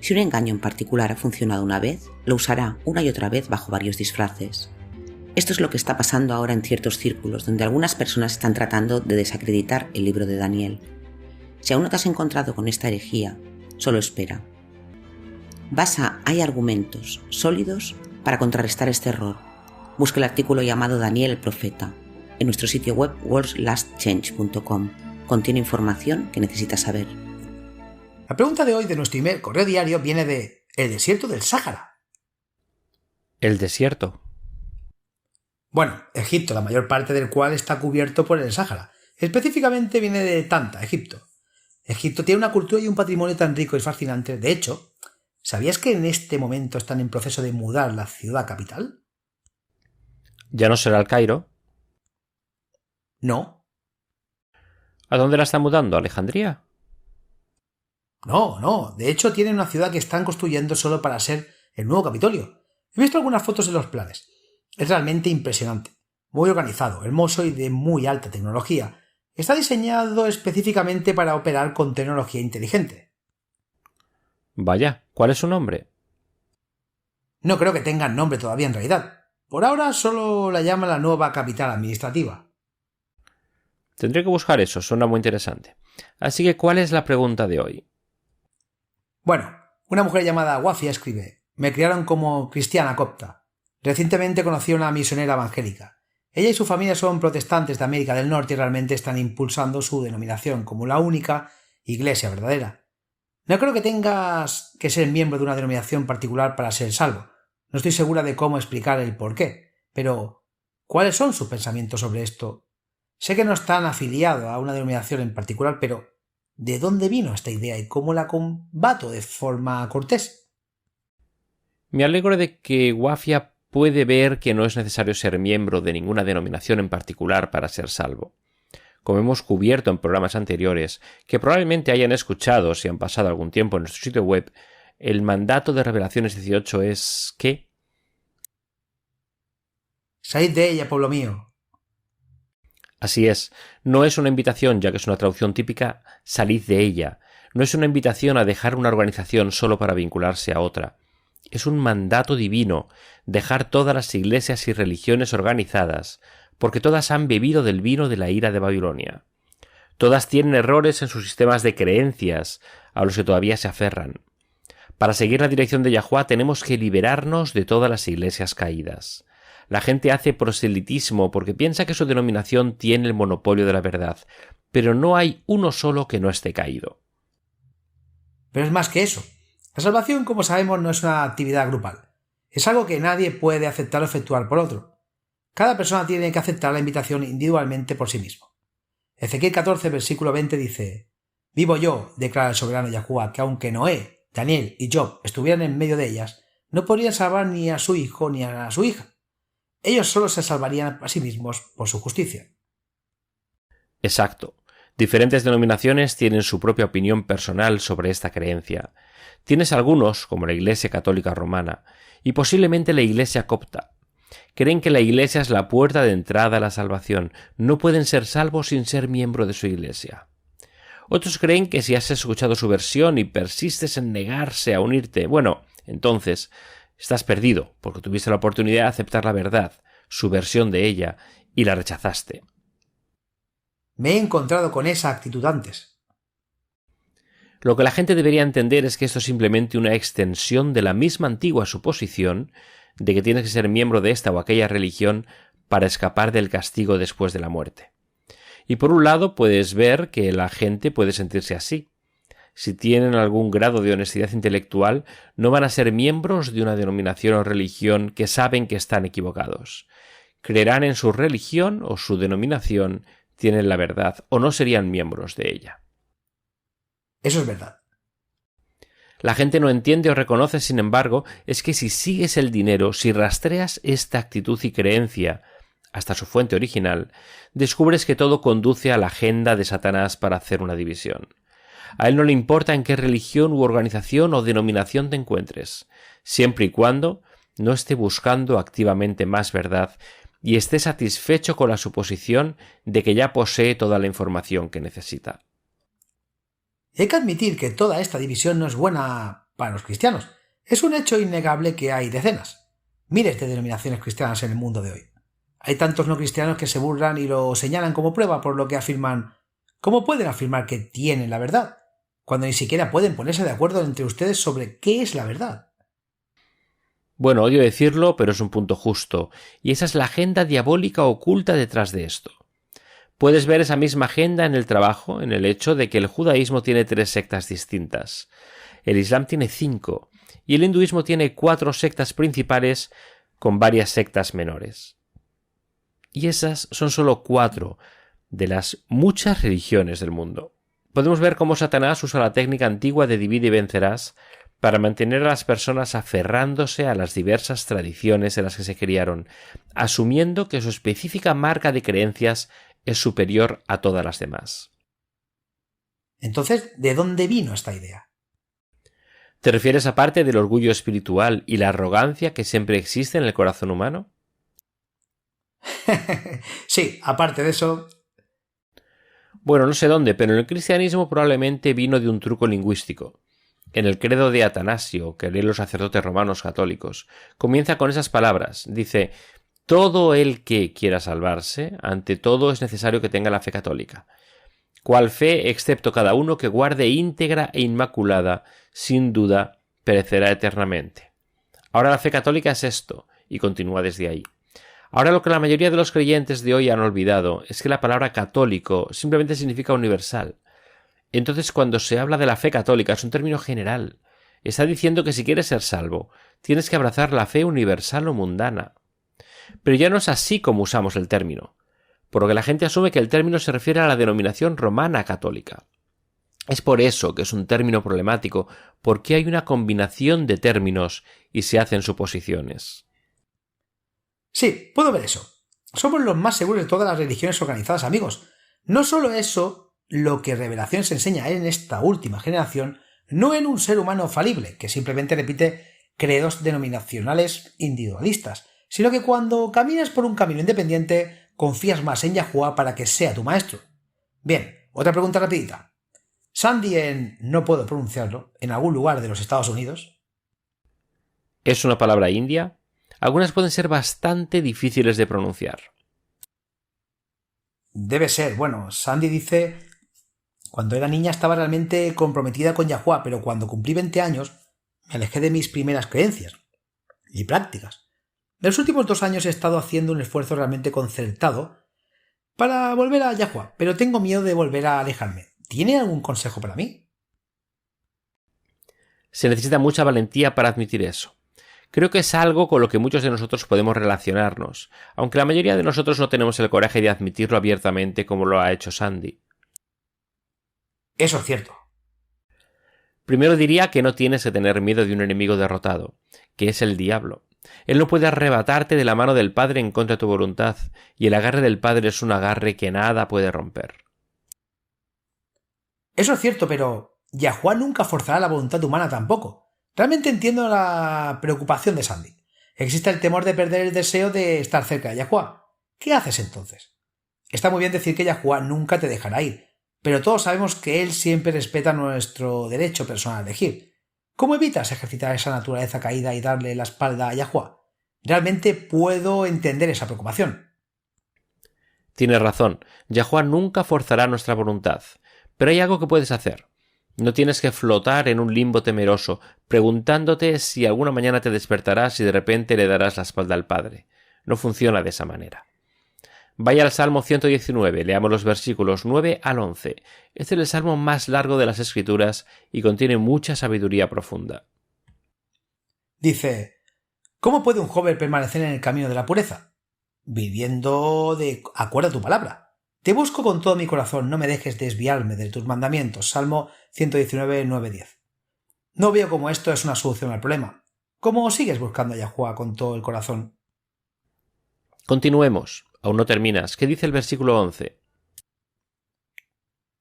Si un engaño en particular ha funcionado una vez, lo usará una y otra vez bajo varios disfraces. Esto es lo que está pasando ahora en ciertos círculos, donde algunas personas están tratando de desacreditar el libro de Daniel. Si aún no te has encontrado con esta herejía, solo espera. Hay argumentos sólidos para contrarrestar este error. Busca el artículo llamado Daniel el Profeta en nuestro sitio web worldslastchange.com. Contiene información que necesitas saber. La pregunta de hoy de nuestro email correo diario viene de el desierto del Sáhara. El desierto. Bueno, Egipto, la mayor parte del cual está cubierto por el Sáhara. Específicamente viene de Tanta, Egipto. Egipto tiene una cultura y un patrimonio tan rico y fascinante. De hecho, ¿sabías que en este momento están en proceso de mudar la ciudad capital? ¿Ya no será el Cairo? No. ¿A dónde la están mudando? ¿A Alejandría? No. De hecho, tienen una ciudad que están construyendo solo para ser el nuevo Capitolio. He visto algunas fotos de los planes. Es realmente impresionante. Muy organizado, hermoso y de muy alta tecnología. Está diseñado específicamente para operar con tecnología inteligente. Vaya, ¿cuál es su nombre? No creo que tengan nombre todavía en realidad. Por ahora solo la llaman la nueva capital administrativa. Tendré que buscar eso, suena muy interesante. Así que, ¿cuál es la pregunta de hoy? Bueno, una mujer llamada Wafia escribe: me criaron como cristiana copta. Recientemente conocí a una misionera evangélica. Ella y su familia son protestantes de América del Norte y realmente están impulsando su denominación como la única iglesia verdadera. No creo que tengas que ser miembro de una denominación particular para ser salvo. No estoy segura de cómo explicar el por qué, pero ¿cuáles son sus pensamientos sobre esto? Sé que no están afiliados a una denominación en particular, pero ¿de dónde vino esta idea y cómo la combato de forma cortés? Me alegro de que Wafia puede ver que no es necesario ser miembro de ninguna denominación en particular para ser salvo. Como hemos cubierto en programas anteriores, que probablemente hayan escuchado si han pasado algún tiempo en nuestro sitio web, el mandato de Revelaciones 18 es ¿qué? Salid de ella, pueblo mío. Así es, no es una invitación, ya que es una traducción típica, salid de ella. No es una invitación a dejar una organización solo para vincularse a otra. Es un mandato divino, dejar todas las iglesias y religiones organizadas, porque todas han bebido del vino de la ira de Babilonia. Todas tienen errores en sus sistemas de creencias, a los que todavía se aferran. Para seguir la dirección de Yahuwah tenemos que liberarnos de todas las iglesias caídas. La gente hace proselitismo porque piensa que su denominación tiene el monopolio de la verdad, pero no hay uno solo que no esté caído. Pero es más que eso. La salvación, como sabemos, no es una actividad grupal. Es algo que nadie puede aceptar o efectuar por otro. Cada persona tiene que aceptar la invitación individualmente por sí mismo. Ezequiel 14, versículo 20 dice: «Vivo yo, declara el soberano Yahuwah, que aunque Noé, Daniel y Job estuvieran en medio de ellas, no podrían salvar ni a su hijo ni a su hija. Ellos solo se salvarían a sí mismos por su justicia». Exacto. Diferentes denominaciones tienen su propia opinión personal sobre esta creencia. Tienes algunos, como la Iglesia Católica Romana, y posiblemente la Iglesia Copta. Creen que la Iglesia es la puerta de entrada a la salvación. No pueden ser salvos sin ser miembro de su Iglesia. Otros creen que si has escuchado su versión y persistes en negarse a unirte, bueno, entonces estás perdido, porque tuviste la oportunidad de aceptar la verdad, su versión de ella, y la rechazaste. Me he encontrado con esa actitud antes. Lo que la gente debería entender es que esto es simplemente una extensión de la misma antigua suposición de que tienes que ser miembro de esta o aquella religión para escapar del castigo después de la muerte. Y por un lado puedes ver que la gente puede sentirse así. Si tienen algún grado de honestidad intelectual, no van a ser miembros de una denominación o religión que saben que están equivocados. Creerán en su religión o su denominación, tienen la verdad, o no serían miembros de ella. Eso es verdad. La gente no entiende o reconoce, sin embargo, es que si sigues el dinero, si rastreas esta actitud y creencia hasta su fuente original, descubres que todo conduce a la agenda de Satanás para hacer una división. A él no le importa en qué religión u organización o denominación te encuentres, siempre y cuando no esté buscando activamente más verdad y esté satisfecho con la suposición de que ya posee toda la información que necesita. Hay que admitir que toda esta división no es buena para los cristianos. Es un hecho innegable que hay decenas, miles de denominaciones cristianas en el mundo de hoy. Hay tantos no cristianos que se burlan y lo señalan como prueba por lo que afirman. ¿Cómo pueden afirmar que tienen la verdad, cuando ni siquiera pueden ponerse de acuerdo entre ustedes sobre qué es la verdad? Bueno, odio decirlo, pero es un punto justo, y esa es la agenda diabólica oculta detrás de esto. Puedes ver esa misma agenda en el trabajo, en el hecho de que el judaísmo tiene 3 sectas distintas, el islam tiene 5, y el hinduismo tiene 4 sectas principales con varias sectas menores. Y esas son solo 4 de las muchas religiones del mundo. Podemos ver cómo Satanás usa la técnica antigua de divide y vencerás para mantener a las personas aferrándose a las diversas tradiciones en las que se criaron, asumiendo que su específica marca de creencias es superior a todas las demás. Entonces, ¿de dónde vino esta idea? ¿Te refieres a parte del orgullo espiritual y la arrogancia que siempre existe en el corazón humano? Sí, aparte de eso. Bueno, no sé dónde, pero en el cristianismo probablemente vino de un truco lingüístico. En el credo de Atanasio, que leen los sacerdotes romanos católicos, comienza con esas palabras. Dice: todo el que quiera salvarse, ante todo es necesario que tenga la fe católica. Cual fe, excepto cada uno que guarde íntegra e inmaculada, sin duda perecerá eternamente. Ahora la fe católica es esto, y continúa desde ahí. Ahora lo que la mayoría de los creyentes de hoy han olvidado es que la palabra católico simplemente significa universal. Entonces, cuando se habla de la fe católica es un término general. Está diciendo que si quieres ser salvo, tienes que abrazar la fe universal o mundana. Pero ya no es así como usamos el término, por lo que la gente asume que el término se refiere a la denominación romana católica. Es por eso que es un término problemático, porque hay una combinación de términos y se hacen suposiciones. Sí, puedo ver eso. Somos los más seguros de todas las religiones organizadas, amigos. No solo eso, lo que Revelaciones enseña en esta última generación, no en un ser humano falible, que simplemente repite credos denominacionales individualistas, sino que cuando caminas por un camino independiente, confías más en Yahuwah para que sea tu maestro. Bien, otra pregunta rapidita. ¿Sandy no puedo pronunciarlo, en algún lugar de los Estados Unidos? ¿Es una palabra india? Algunas pueden ser bastante difíciles de pronunciar. Debe ser. Bueno, Sandy dice: cuando era niña estaba realmente comprometida con Yahuwah, pero cuando cumplí 20 años me alejé de mis primeras creencias y prácticas. En los últimos 2 años he estado haciendo un esfuerzo realmente concertado para volver a Yahuwah, pero tengo miedo de volver a alejarme. ¿Tiene algún consejo para mí? Se necesita mucha valentía para admitir eso. Creo que es algo con lo que muchos de nosotros podemos relacionarnos, aunque la mayoría de nosotros no tenemos el coraje de admitirlo abiertamente como lo ha hecho Sandy. Eso es cierto. Primero diría que no tienes que tener miedo de un enemigo derrotado, que es el diablo. Él no puede arrebatarte de la mano del Padre en contra de tu voluntad, y el agarre del Padre es un agarre que nada puede romper. Eso es cierto, pero Yahuwah nunca forzará la voluntad humana tampoco. Realmente entiendo la preocupación de Sandy. Existe el temor de perder el deseo de estar cerca de Yahuwah. ¿Qué haces entonces? Está muy bien decir que Yahuwah nunca te dejará ir, pero todos sabemos que él siempre respeta nuestro derecho personal a elegir. ¿Cómo evitas ejercitar esa naturaleza caída y darle la espalda a Yahuwah? Realmente puedo entender esa preocupación. Tienes razón, Yahuwah nunca forzará nuestra voluntad, pero hay algo que puedes hacer. No tienes que flotar en un limbo temeroso, preguntándote si alguna mañana te despertarás y de repente le darás la espalda al Padre. No funciona de esa manera. Vaya al Salmo 119, leamos los versículos 9 al 11. Este es el salmo más largo de las Escrituras y contiene mucha sabiduría profunda. Dice: ¿cómo puede un joven permanecer en el camino de la pureza? Viviendo de acuerdo a tu palabra. Te busco con todo mi corazón, no me dejes desviarme de tus mandamientos. Salmo 119, 9-10. No veo cómo esto es una solución al problema. ¿Cómo sigues buscando a Yahuwah con todo el corazón? Continuemos. Aún no terminas. ¿Qué dice el versículo 11?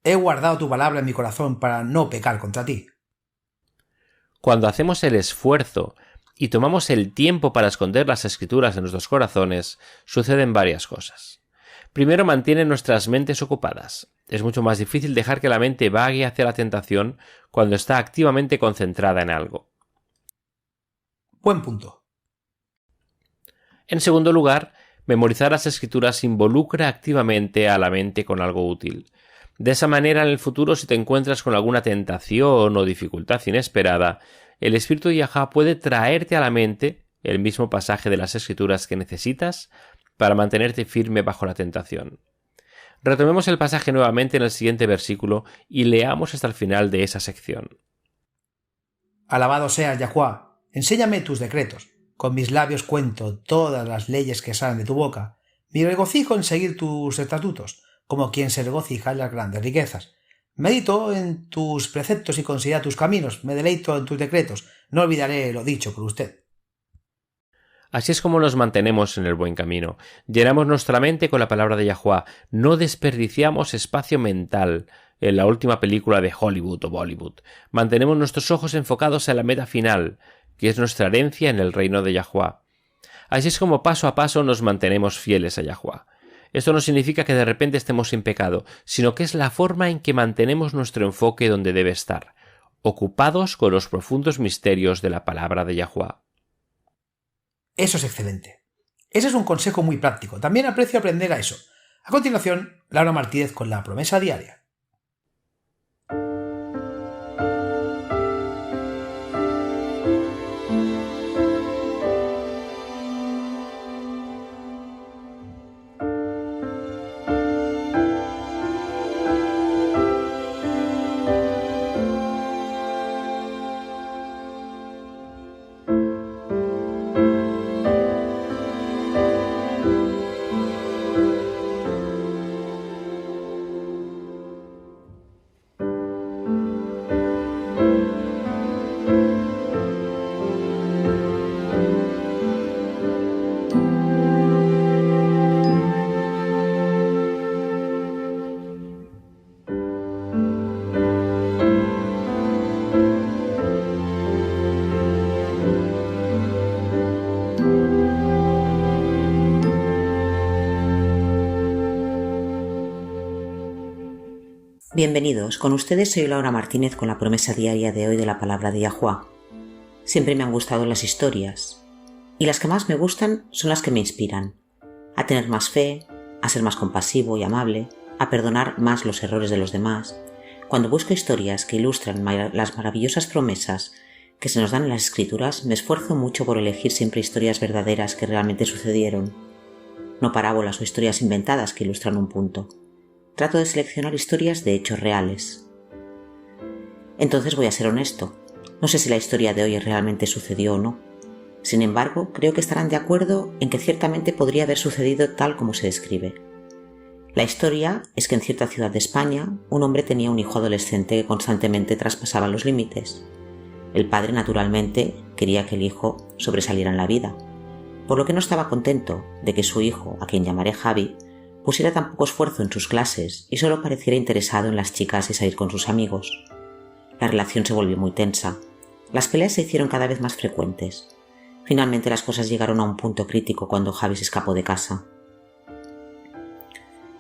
He guardado tu palabra en mi corazón para no pecar contra ti. Cuando hacemos el esfuerzo y tomamos el tiempo para esconder las Escrituras en nuestros corazones, suceden varias cosas. Primero, mantiene nuestras mentes ocupadas. Es mucho más difícil dejar que la mente vague hacia la tentación cuando está activamente concentrada en algo. Buen punto. En segundo lugar, memorizar las Escrituras involucra activamente a la mente con algo útil. De esa manera, en el futuro, si te encuentras con alguna tentación o dificultad inesperada, el Espíritu de Yahuwah puede traerte a la mente el mismo pasaje de las Escrituras que necesitas para mantenerte firme bajo la tentación. Retomemos el pasaje nuevamente en el siguiente versículo y leamos hasta el final de esa sección. Alabado seas, Yahuwah, enséñame tus decretos. Con mis labios cuento todas las leyes que salen de tu boca. Me regocijo en seguir tus estatutos, como quien se regocija en las grandes riquezas. Medito en tus preceptos y considero tus caminos. Me deleito en tus decretos. No olvidaré lo dicho por usted. Así es como nos mantenemos en el buen camino. Llenamos nuestra mente con la palabra de Yahuwah. No desperdiciamos espacio mental en la última película de Hollywood o Bollywood. Mantenemos nuestros ojos enfocados en la meta final, que es nuestra herencia en el reino de Yahuwah. Así es como paso a paso nos mantenemos fieles a Yahuwah. Esto no significa que de repente estemos sin pecado, sino que es la forma en que mantenemos nuestro enfoque donde debe estar, ocupados con los profundos misterios de la palabra de Yahuwah. Eso es excelente. Ese es un consejo muy práctico. También aprecio aprender a eso. A continuación, Laura Martínez con la promesa diaria. Bienvenidos, con ustedes soy Laura Martínez con la promesa diaria de hoy de la palabra de Yahuwah. Siempre me han gustado las historias, y las que más me gustan son las que me inspiran, a tener más fe, a ser más compasivo y amable, a perdonar más los errores de los demás. Cuando busco historias que ilustran las maravillosas promesas que se nos dan en las escrituras, me esfuerzo mucho por elegir siempre historias verdaderas que realmente sucedieron, no parábolas o historias inventadas que ilustran un punto. Trato de seleccionar historias de hechos reales. Entonces voy a ser honesto. No sé si la historia de hoy realmente sucedió o no. Sin embargo, creo que estarán de acuerdo en que ciertamente podría haber sucedido tal como se describe. La historia es que en cierta ciudad de España, un hombre tenía un hijo adolescente que constantemente traspasaba los límites. El padre, naturalmente, quería que el hijo sobresaliera en la vida, por lo que no estaba contento de que su hijo, a quien llamaré Javi, pusiera tan poco esfuerzo en sus clases y solo pareciera interesado en las chicas y salir con sus amigos. La relación se volvió muy tensa. Las peleas se hicieron cada vez más frecuentes. Finalmente las cosas llegaron a un punto crítico cuando Javi se escapó de casa.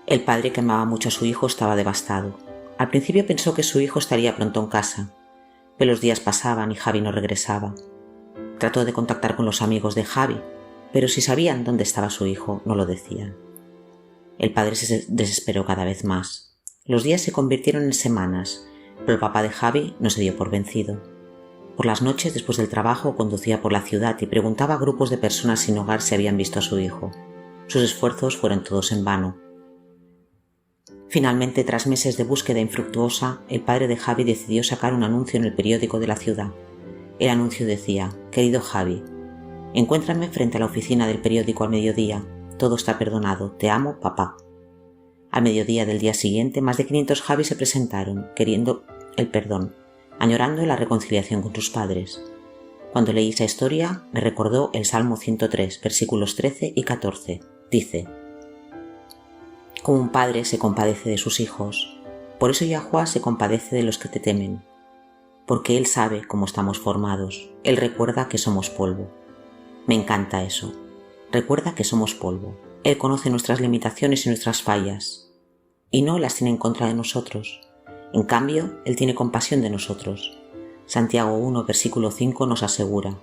El padre, que amaba mucho a su hijo, estaba devastado. Al principio pensó que su hijo estaría pronto en casa, pero los días pasaban y Javi no regresaba. Trató de contactar con los amigos de Javi, pero si sabían dónde estaba su hijo, no lo decían. El padre se desesperó cada vez más. Los días se convirtieron en semanas, pero el papá de Javi no se dio por vencido. Por las noches, después del trabajo, conducía por la ciudad y preguntaba a grupos de personas sin hogar si habían visto a su hijo. Sus esfuerzos fueron todos en vano. Finalmente, tras meses de búsqueda infructuosa, el padre de Javi decidió sacar un anuncio en el periódico de la ciudad. El anuncio decía: «Querido Javi, encuéntrame frente a la oficina del periódico al mediodía. Todo está perdonado. Te amo, papá». Al mediodía del día siguiente, más de 500 Javis se presentaron, queriendo el perdón, añorando la reconciliación con sus padres. Cuando leí esa historia, me recordó el Salmo 103, versículos 13 y 14. Dice: «Como un padre se compadece de sus hijos, por eso Yahuwah se compadece de los que te temen, porque Él sabe cómo estamos formados, Él recuerda que somos polvo». Me encanta eso. Recuerda que somos polvo. Él conoce nuestras limitaciones y nuestras fallas, y no las tiene en contra de nosotros. En cambio, Él tiene compasión de nosotros. Santiago 1, versículo 5 nos asegura: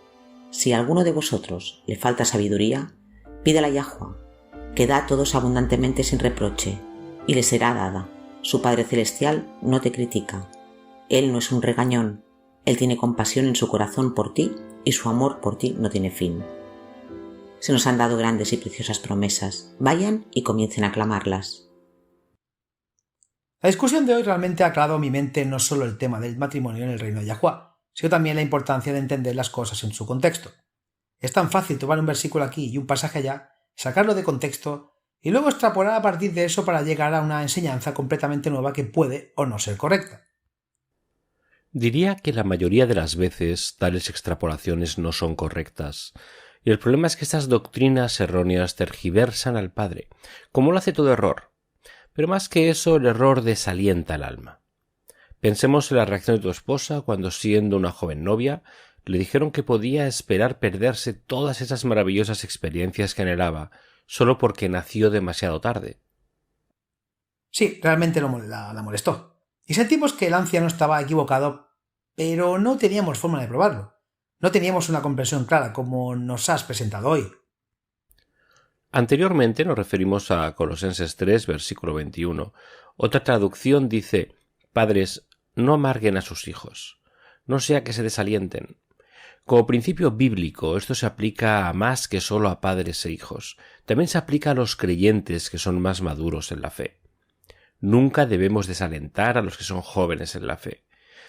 «Si a alguno de vosotros le falta sabiduría, pídala a Yahuwah, que da a todos abundantemente sin reproche, y le será dada. Su Padre Celestial no te critica. Él no es un regañón. Él tiene compasión en su corazón por ti, y su amor por ti no tiene fin». Se nos han dado grandes y preciosas promesas. Vayan y comiencen a clamarlas. La discusión de hoy realmente ha aclarado en mi mente no solo el tema del matrimonio en el reino de Yahuwah, sino también la importancia de entender las cosas en su contexto. Es tan fácil tomar un versículo aquí y un pasaje allá, sacarlo de contexto y luego extrapolar a partir de eso para llegar a una enseñanza completamente nueva que puede o no ser correcta. Diría que la mayoría de las veces tales extrapolaciones no son correctas. Y el problema es que estas doctrinas erróneas tergiversan al Padre, como lo hace todo error. Pero más que eso, el error desalienta el alma. Pensemos en la reacción de tu esposa cuando, siendo una joven novia, le dijeron que podía esperar perderse todas esas maravillosas experiencias que anhelaba, solo porque nació demasiado tarde. Sí, realmente la molestó. Y sentimos que el anciano estaba equivocado, pero no teníamos forma de probarlo. No teníamos una comprensión clara como nos has presentado hoy. Anteriormente nos referimos a Colosenses 3, versículo 21. Otra traducción dice: «Padres, no amarguen a sus hijos, no sea que se desalienten». Como principio bíblico, esto se aplica a más que solo a padres e hijos. También se aplica a los creyentes que son más maduros en la fe. Nunca debemos desalentar a los que son jóvenes en la fe.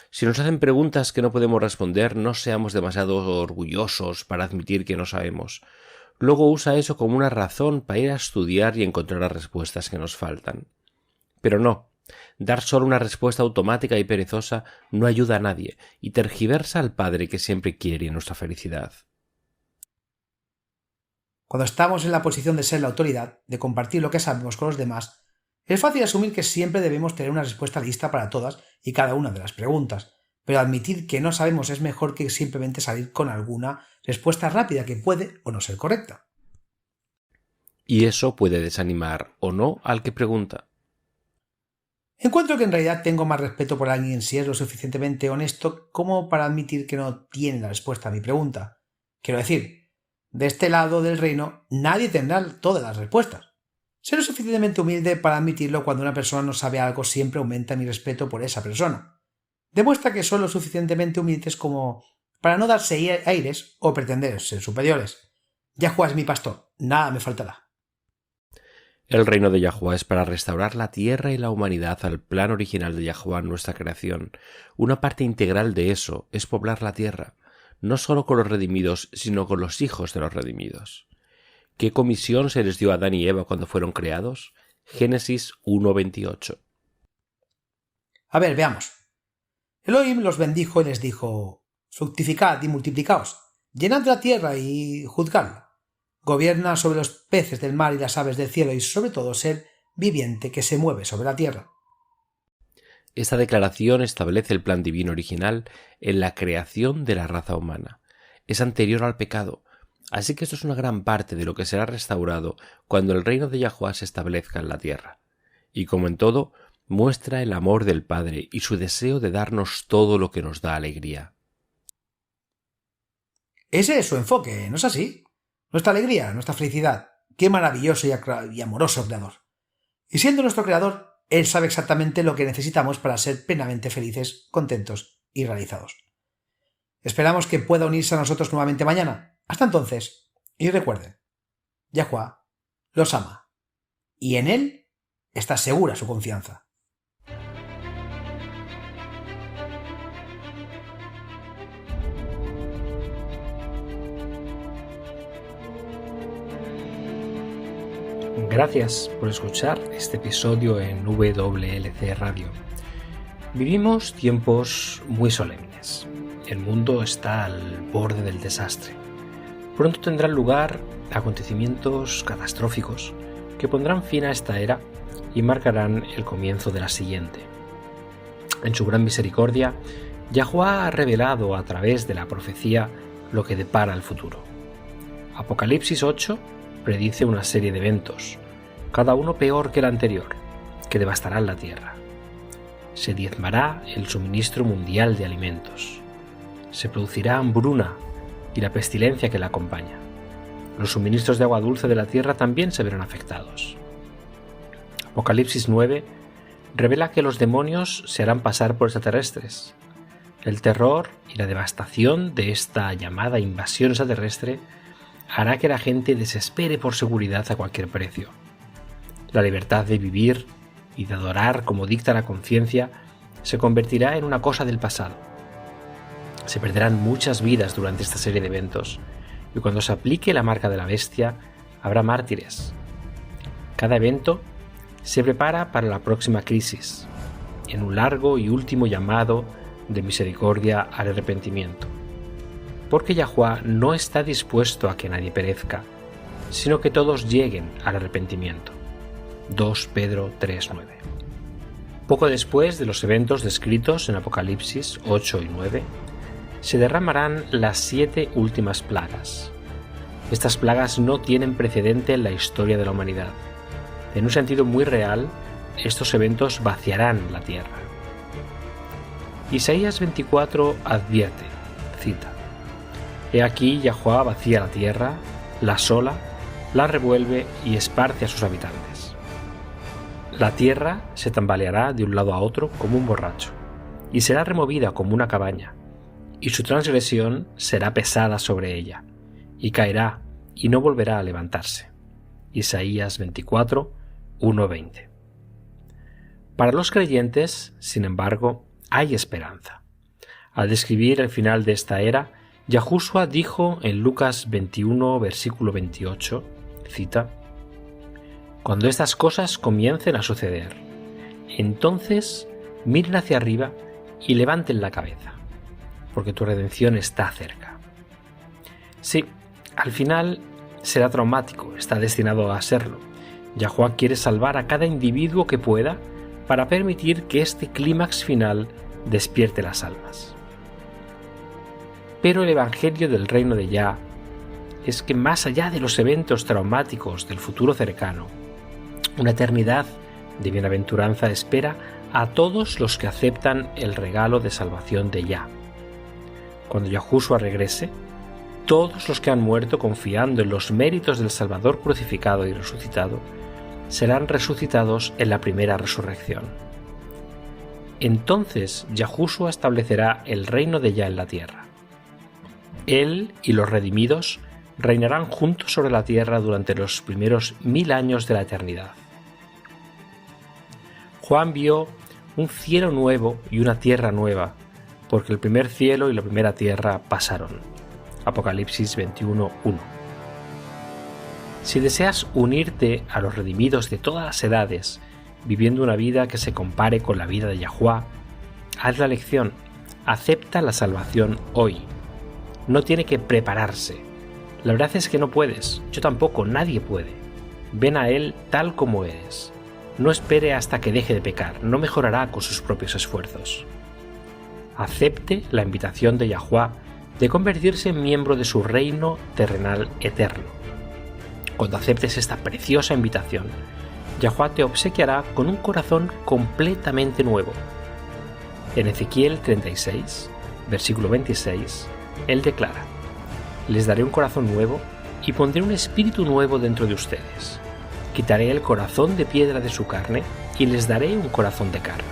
Si nos hacen preguntas que no podemos responder, no seamos demasiado orgullosos para admitir que no sabemos. Luego usa eso como una razón para ir a estudiar y encontrar las respuestas que nos faltan. Pero no, dar solo una respuesta automática y perezosa no ayuda a nadie y tergiversa al Padre que siempre quiere nuestra felicidad. Cuando estamos en la posición de ser la autoridad, de compartir lo que sabemos con los demás, es fácil asumir que siempre debemos tener una respuesta lista para todas y cada una de las preguntas, pero admitir que no sabemos es mejor que simplemente salir con alguna respuesta rápida que puede o no ser correcta. Y eso puede desanimar o no al que pregunta. Encuentro que en realidad tengo más respeto por alguien si es lo suficientemente honesto como para admitir que no tiene la respuesta a mi pregunta. Quiero decir, de este lado del reino nadie tendrá todas las respuestas. Ser lo suficientemente humilde para admitirlo cuando una persona no sabe algo siempre aumenta mi respeto por esa persona. Demuestra que son lo suficientemente humildes como para no darse aires o pretender ser superiores. Yahuwah es mi pastor, nada me faltará. El reino de Yahuwah es para restaurar la tierra y la humanidad al plan original de Yahuwah en nuestra creación. Una parte integral de eso es poblar la tierra, no solo con los redimidos, sino con los hijos de los redimidos. ¿Qué comisión se les dio a Adán y Eva cuando fueron creados? Génesis 1:28. A ver, veamos. Elohim los bendijo y les dijo: fructificad y multiplicaos, llenad la tierra y juzgadla. Gobierna sobre los peces del mar y las aves del cielo y sobre todo ser viviente que se mueve sobre la tierra. Esta declaración establece el plan divino original en la creación de la raza humana. Es anterior al pecado, así que esto es una gran parte de lo que será restaurado cuando el reino de Yahuwah se establezca en la tierra. Y como en todo, muestra el amor del Padre y su deseo de darnos todo lo que nos da alegría. Ese es su enfoque, ¿no es así? Nuestra alegría, nuestra felicidad. ¡Qué maravilloso y amoroso Creador! Y siendo nuestro Creador, Él sabe exactamente lo que necesitamos para ser plenamente felices, contentos y realizados. Esperamos que pueda unirse a nosotros nuevamente mañana. Hasta entonces, y recuerden, Yahuwah los ama, y en Él está segura su confianza. Gracias por escuchar este episodio en WLC Radio. Vivimos tiempos muy solemnes. El mundo está al borde del desastre. Pronto tendrán lugar acontecimientos catastróficos que pondrán fin a esta era y marcarán el comienzo de la siguiente. En su gran misericordia, Yahuwah ha revelado a través de la profecía lo que depara el futuro. Apocalipsis 8 predice una serie de eventos, cada uno peor que el anterior, que devastarán la tierra. Se diezmará el suministro mundial de alimentos. Se producirá hambruna y la pestilencia que la acompaña. Los suministros de agua dulce de la tierra también se verán afectados. Apocalipsis 9 revela que los demonios se harán pasar por extraterrestres. El terror y la devastación de esta llamada invasión extraterrestre hará que la gente desespere por seguridad a cualquier precio. La libertad de vivir y de adorar como dicta la conciencia se convertirá en una cosa del pasado. Se perderán muchas vidas durante esta serie de eventos, y cuando se aplique la marca de la bestia, habrá mártires. Cada evento se prepara para la próxima crisis, en un largo y último llamado de misericordia al arrepentimiento. Porque Yahuwah no está dispuesto a que nadie perezca, sino que todos lleguen al arrepentimiento. 2 Pedro 3:9. Poco después de los eventos descritos en Apocalipsis 8 y 9, se derramarán las 7 últimas plagas. Estas plagas no tienen precedente en la historia de la humanidad. En un sentido muy real, estos eventos vaciarán la tierra. Isaías 24 advierte, cita: He aquí Yahuwah vacía la tierra, la asola, la revuelve y esparce a sus habitantes. La tierra se tambaleará de un lado a otro como un borracho, y será removida como una cabaña, y su transgresión será pesada sobre ella, y caerá y no volverá a levantarse. Isaías 24, 1-20. Para los creyentes, sin embargo, hay esperanza. Al describir el final de esta era, Yahushua dijo en Lucas 21, versículo 28, cita: Cuando estas cosas comiencen a suceder, entonces miren hacia arriba y levanten la cabeza, porque tu redención está cerca. Sí, al final será traumático, está destinado a serlo. Yahuwah quiere salvar a cada individuo que pueda para permitir que este clímax final despierte las almas. Pero el evangelio del reino de Yah es que más allá de los eventos traumáticos del futuro cercano, una eternidad de bienaventuranza espera a todos los que aceptan el regalo de salvación de Yah. Cuando Yahushua regrese, todos los que han muerto confiando en los méritos del Salvador crucificado y resucitado serán resucitados en la primera resurrección. Entonces Yahushua establecerá el reino de Yah en la tierra. Él y los redimidos reinarán juntos sobre la tierra durante los primeros 1000 años de la eternidad. Juan vio un cielo nuevo y una tierra nueva, porque el primer cielo y la primera tierra pasaron. Apocalipsis 21:1. Si deseas unirte a los redimidos de todas las edades, viviendo una vida que se compare con la vida de Yahuwah, haz la elección, acepta la salvación hoy. No tiene que prepararse. La verdad es que no puedes, yo tampoco, nadie puede. Ven a Él tal como eres. No espere hasta que deje de pecar, no mejorará con sus propios esfuerzos. Acepte la invitación de Yahuwah de convertirse en miembro de su reino terrenal eterno. Cuando aceptes esta preciosa invitación, Yahuwah te obsequiará con un corazón completamente nuevo. En Ezequiel 36, versículo 26, Él declara: les daré un corazón nuevo y pondré un espíritu nuevo dentro de ustedes. Quitaré el corazón de piedra de su carne y les daré un corazón de carne.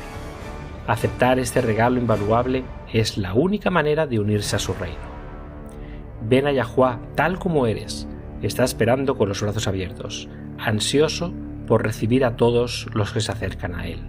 Aceptar este regalo invaluable es la única manera de unirse a su reino. Ven a Yahuwah tal como eres. Está esperando con los brazos abiertos, ansioso por recibir a todos los que se acercan a Él.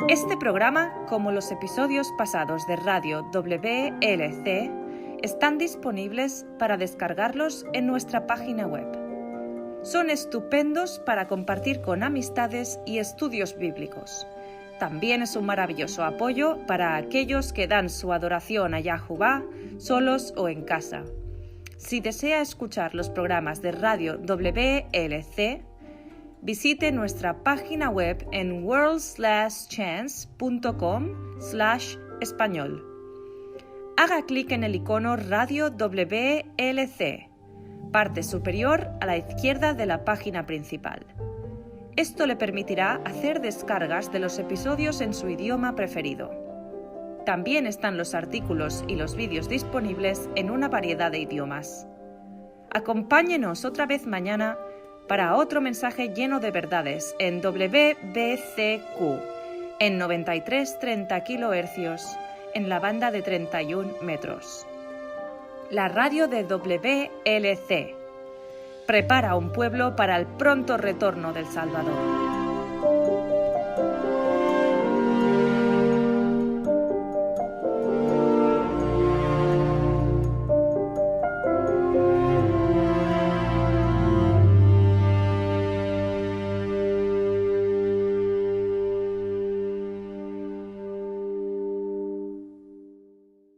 Este programa, como los episodios pasados de Radio WLC, están disponibles para descargarlos en nuestra página web. Son estupendos para compartir con amistades y estudios bíblicos. También es un maravilloso apoyo para aquellos que dan su adoración a Yahuwah solos o en casa. Si desea escuchar los programas de Radio WLC, visite nuestra página web en worldslastchance.com/español. Haga clic en el icono Radio WLC, parte superior a la izquierda de la página principal. Esto le permitirá hacer descargas de los episodios en su idioma preferido. También están los artículos y los vídeos disponibles en una variedad de idiomas. Acompáñenos otra vez mañana para otro mensaje lleno de verdades en WBCQ, en 9330 kHz, en la banda de 31 metros. La radio de WLC prepara un pueblo para el pronto retorno del Salvador.